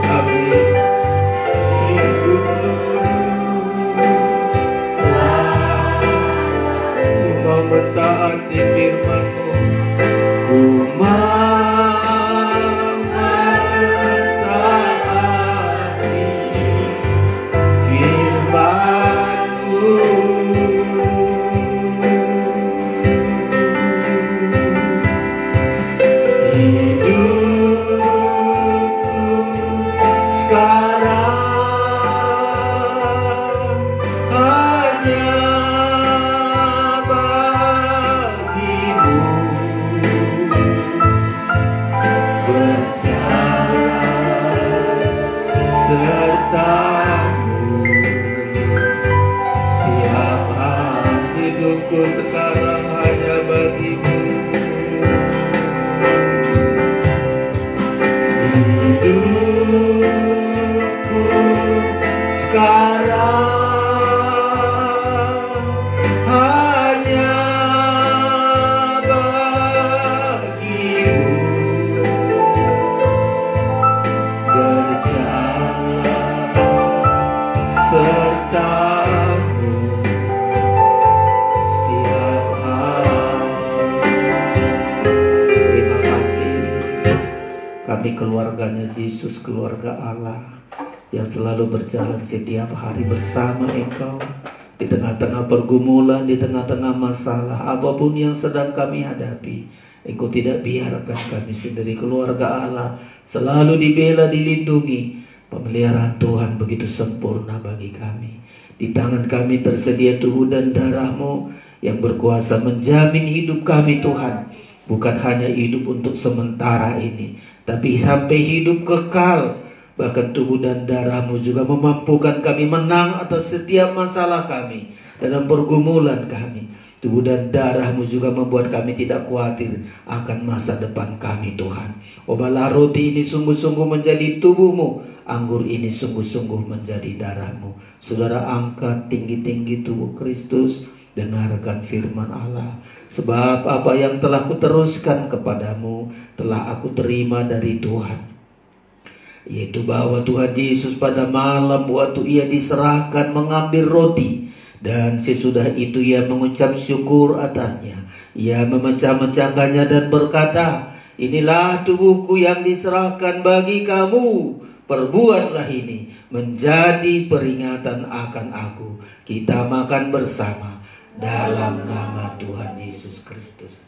kami hidup-Mu, ku mau mentaati firman-Mu, ku serta-Mu. Setiap hari hidupku sekarang hanya bagi-Mu. Hidupku sekarang hanya bagi-Mu. Berjalan serta-Mu setiap hari. Terima kasih. Kami keluarganya Yesus, keluarga Allah yang selalu berjalan setiap hari bersama Engkau di tengah-tengah pergumulan, di tengah-tengah masalah apapun yang sedang kami hadapi. Engkau tidak biarkan kami sendiri. Keluarga Allah selalu dibela, dilindungi. Pemeliharaan Tuhan begitu sempurna bagi kami. Di tangan kami tersedia tubuh dan darah-Mu yang berkuasa menjamin hidup kami, Tuhan. Bukan hanya hidup untuk sementara ini, tapi sampai hidup kekal. Bahkan tubuh dan darah-Mu juga memampukan kami menang atas setiap masalah kami dalam pergumulan kami. Tubuh dan darah-Mu juga membuat kami tidak khawatir akan masa depan kami, Tuhan. Obalah roti ini sungguh-sungguh menjadi tubuh-Mu, anggur ini sungguh-sungguh menjadi darah-Mu. Saudara, angkat tinggi-tinggi tubuh Kristus, dengarkan firman Allah. Sebab apa yang telah kuteruskan kepadamu telah aku terima dari Tuhan, yaitu bahwa Tuhan Yesus pada malam waktu Ia diserahkan mengambil roti, dan sesudah itu Ia mengucap syukur atasnya. Ia memecah-mecahkannya dan berkata, "Inilah tubuhku yang diserahkan bagi kamu. Perbuatlah ini menjadi peringatan akan aku." Kita makan bersama dalam nama Tuhan Yesus Kristus.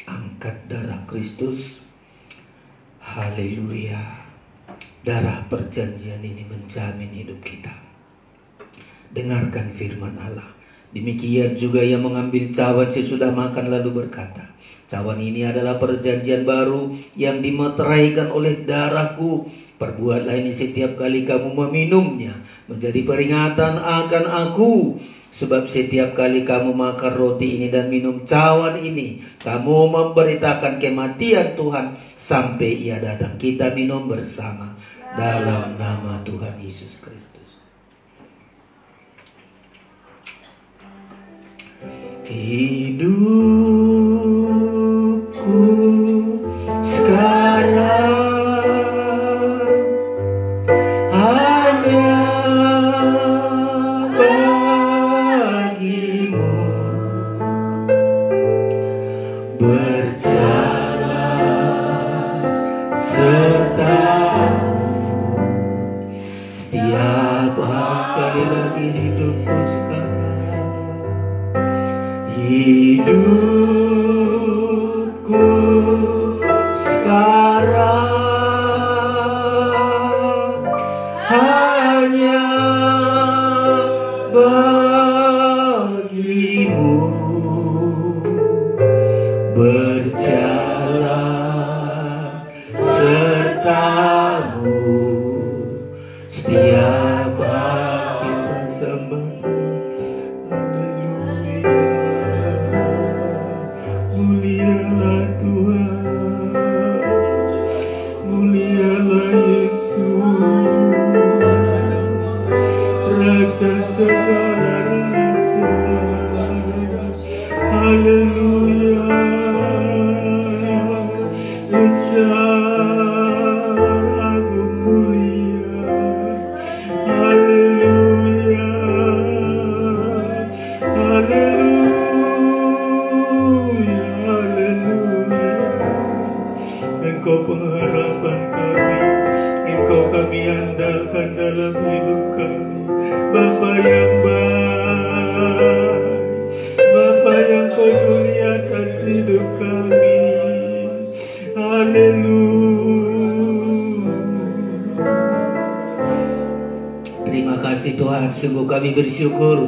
Angkat darah Kristus. Haleluya. Darah perjanjian ini menjamin hidup kita. Dengarkan firman Allah. Demikian juga Ia mengambil cawan sesudah makan lalu berkata, "Cawan ini adalah perjanjian baru yang dimeteraikan oleh darahku. Perbuatlah ini setiap kali kamu meminumnya menjadi peringatan akan aku. Sebab setiap kali kamu makan roti ini dan minum cawan ini, kamu memberitakan kematian Tuhan sampai Ia datang." Kita minum bersama dalam nama Tuhan Yesus Kristus. Hidupku sekarang hanya bagi-Mu. Berjalan serta-Mu setiap hari. Sekali lagi hidupku sekarang. Hidupku sekarang hanya bagi-Mu. Berjalan serta-Mu setiap hari. Kita sembah. Mulialah Tuhan, mulialah Yesus, Raja segala raja. Haleluya, besar agung mulia. Haleluya, haleluya. Engkau pengharapan kami, Engkau kami andalkan dalam hidup kami. Bapa yang baik, Bapa yang peduli atas hidup kami. Haleluya. Terima kasih Tuhan, sungguh kami bersyukur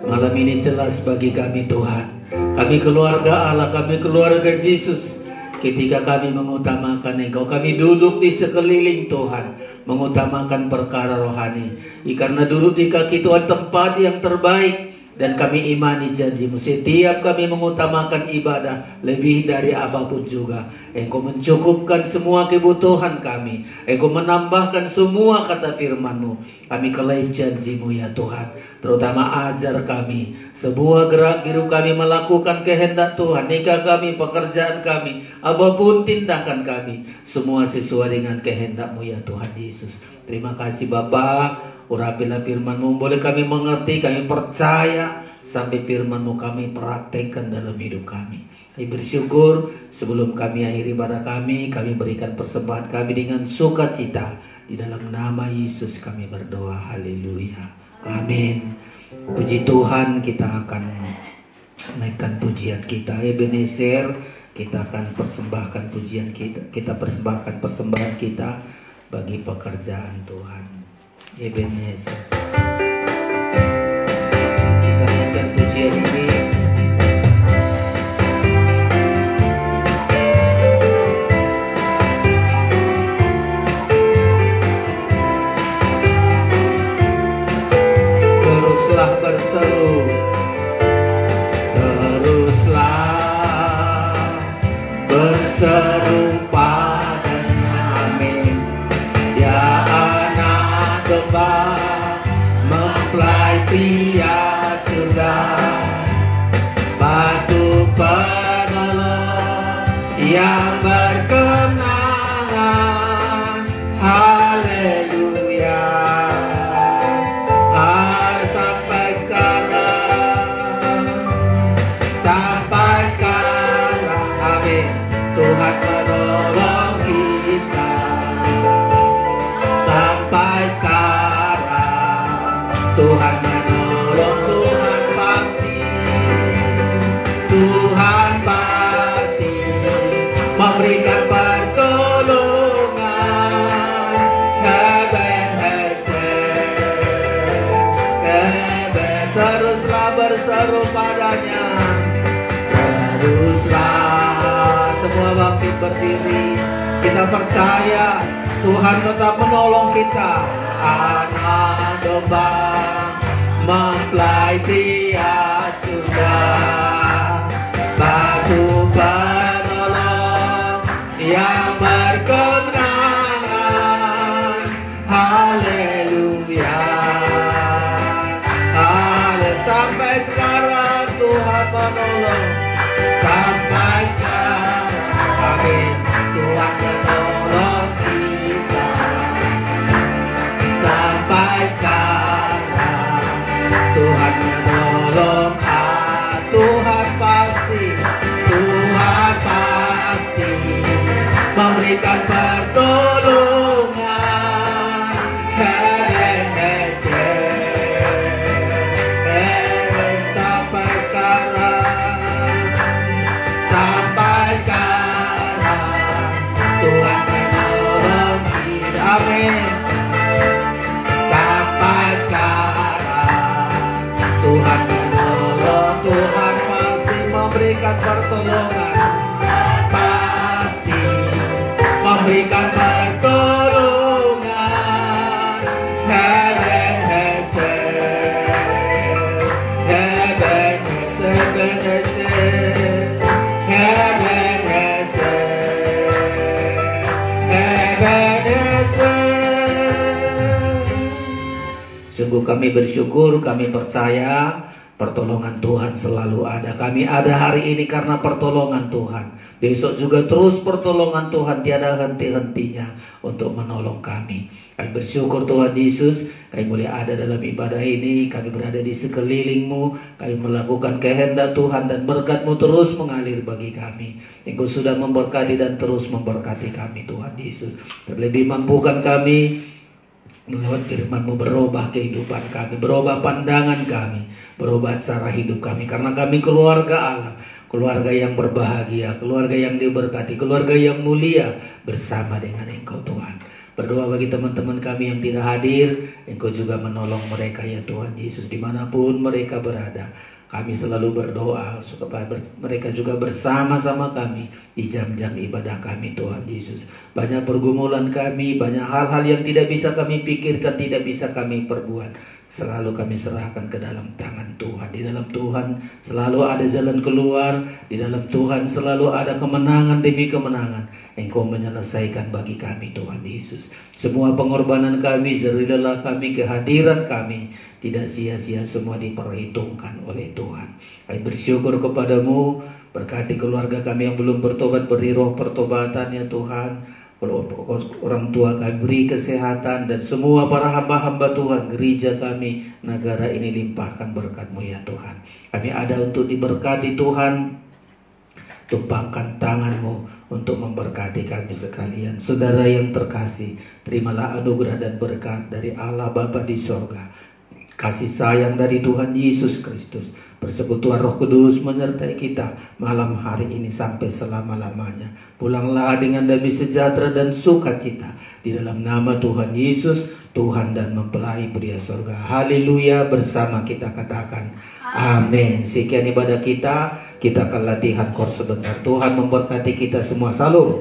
Malam ini jelas bagi kami Tuhan. Kami keluarga Allah, kami keluarga Yesus. Ketika kami mengutamakan Engkau, kami duduk di sekeliling Tuhan, mengutamakan perkara rohani. Karena duduk di kaki Tuhan tempat yang terbaik. Dan kami imani janji-Mu. Setiap kami mengutamakan ibadah lebih dari apapun juga, Engkau mencukupkan semua kebutuhan kami. Engkau menambahkan semua kata firman-Mu. Kami kelaip janji-Mu ya Tuhan. Terutama ajar kami sebuah gerak giru kami melakukan kehendak Tuhan. Nikah kami, pekerjaan kami, apapun tindakan kami, semua sesuai dengan kehendak-Mu ya Tuhan Yesus. Terima kasih Bapa. Urapilah firman-Mu, boleh kami mengerti, kami percaya, sampai firman-Mu kami praktekkan dalam hidup kami. Kami bersyukur. Sebelum kami akhiri ibadah kami berikan persembahan kami dengan sukacita. Di dalam nama Yesus kami berdoa. Haleluya. Amin. Puji Tuhan, kita akan naikkan pujian kita. Ebenezer, kita akan persembahkan pujian kita. Kita persembahkan persembahan kita bagi pekerjaan Tuhan. Ebenezer, kita naikkan pujian ini. Teruslah berseru, teruslah berseru padanya. Amin. Ya anak domba mempelai pria surga, batu penolong yang berkenangan. Haleluya. Sampai sekarang, amin. Tuhan menolong kita. Sampai sekarang Tuhan menolong, Tuhan pasti memberikan pertolongan. Teruslah berseru padanya. Teruslah, semua bangkit berdiri. Kita percaya Tuhan tetap menolong kita. Anak domba mempelai pria surga, batu penolong yang berkenangan. Haleluya. Sampai sekarang Tuhan menolong. Sampai sekarang, amin. Tuhan menolong kita. Sampai sekarang Tuhan menolong. Tuhan pasti memberikan pertolongan. Sampai sekarang Tuhan menolong kita. Amin. Sampai sekarang Tuhan menolong. Tuhan pasti memberikan pertolongan. Pasti memberikan pertolongan. Sungguh kami bersyukur, kami percaya pertolongan Tuhan selalu ada. Kami ada hari ini karena pertolongan Tuhan. Besok juga terus pertolongan Tuhan, tiada henti-hentinya untuk menolong kami. Kami bersyukur Tuhan Yesus, kami boleh ada dalam ibadah ini. Kami berada di sekeliling-Mu. Kami melakukan kehendak Tuhan dan berkat-Mu terus mengalir bagi kami. Engkau sudah memberkati dan terus memberkati kami Tuhan Yesus. Terlebih mampukan kami lewat firman-Mu berubah kehidupan kami, berubah pandangan kami, berubah cara hidup kami. Karena kami keluarga Allah, keluarga yang berbahagia, keluarga yang diberkati, keluarga yang mulia bersama dengan Engkau Tuhan. Berdoa bagi teman-teman kami yang tidak hadir, Engkau juga menolong mereka ya Tuhan Yesus, dimanapun mereka berada. Kami selalu berdoa supaya mereka juga bersama-sama kami di jam-jam ibadah kami Tuhan Yesus. Banyak pergumulan kami, banyak hal-hal yang tidak bisa kami pikirkan, tidak bisa kami perbuat. Selalu kami serahkan ke dalam tangan Tuhan. Di dalam Tuhan selalu ada jalan keluar. Di dalam Tuhan selalu ada kemenangan demi kemenangan. Engkau menyelesaikan bagi kami Tuhan Yesus. Semua pengorbanan kami, jerih lelah kami, kehadiran kami tidak sia-sia, semua diperhitungkan oleh Tuhan. Kami bersyukur kepadamu. Berkati keluarga kami yang belum bertobat, beri roh pertobatan ya Tuhan. Orang tua kami beri kesehatan, dan semua para hamba-hamba Tuhan, gereja kami, negara ini limpahkan berkat-Mu ya Tuhan. Kami ada untuk diberkati Tuhan. Tumpangkan tangan-Mu untuk memberkati kami sekalian. Saudara yang terkasih, terimalah anugerah dan berkat dari Allah Bapa di sorga, kasih sayang dari Tuhan Yesus Kristus, persekutuan Roh Kudus menyertai kita malam hari ini sampai selama-lamanya. Pulanglah dengan damai sejahtera dan sukacita di dalam nama Tuhan Yesus, Tuhan dan mempelai pria sorga. Haleluya, bersama kita katakan amin. Sekian ibadah kita. Kita akan latihan kor sebentar. Tuhan memberkati kita semua. Salam.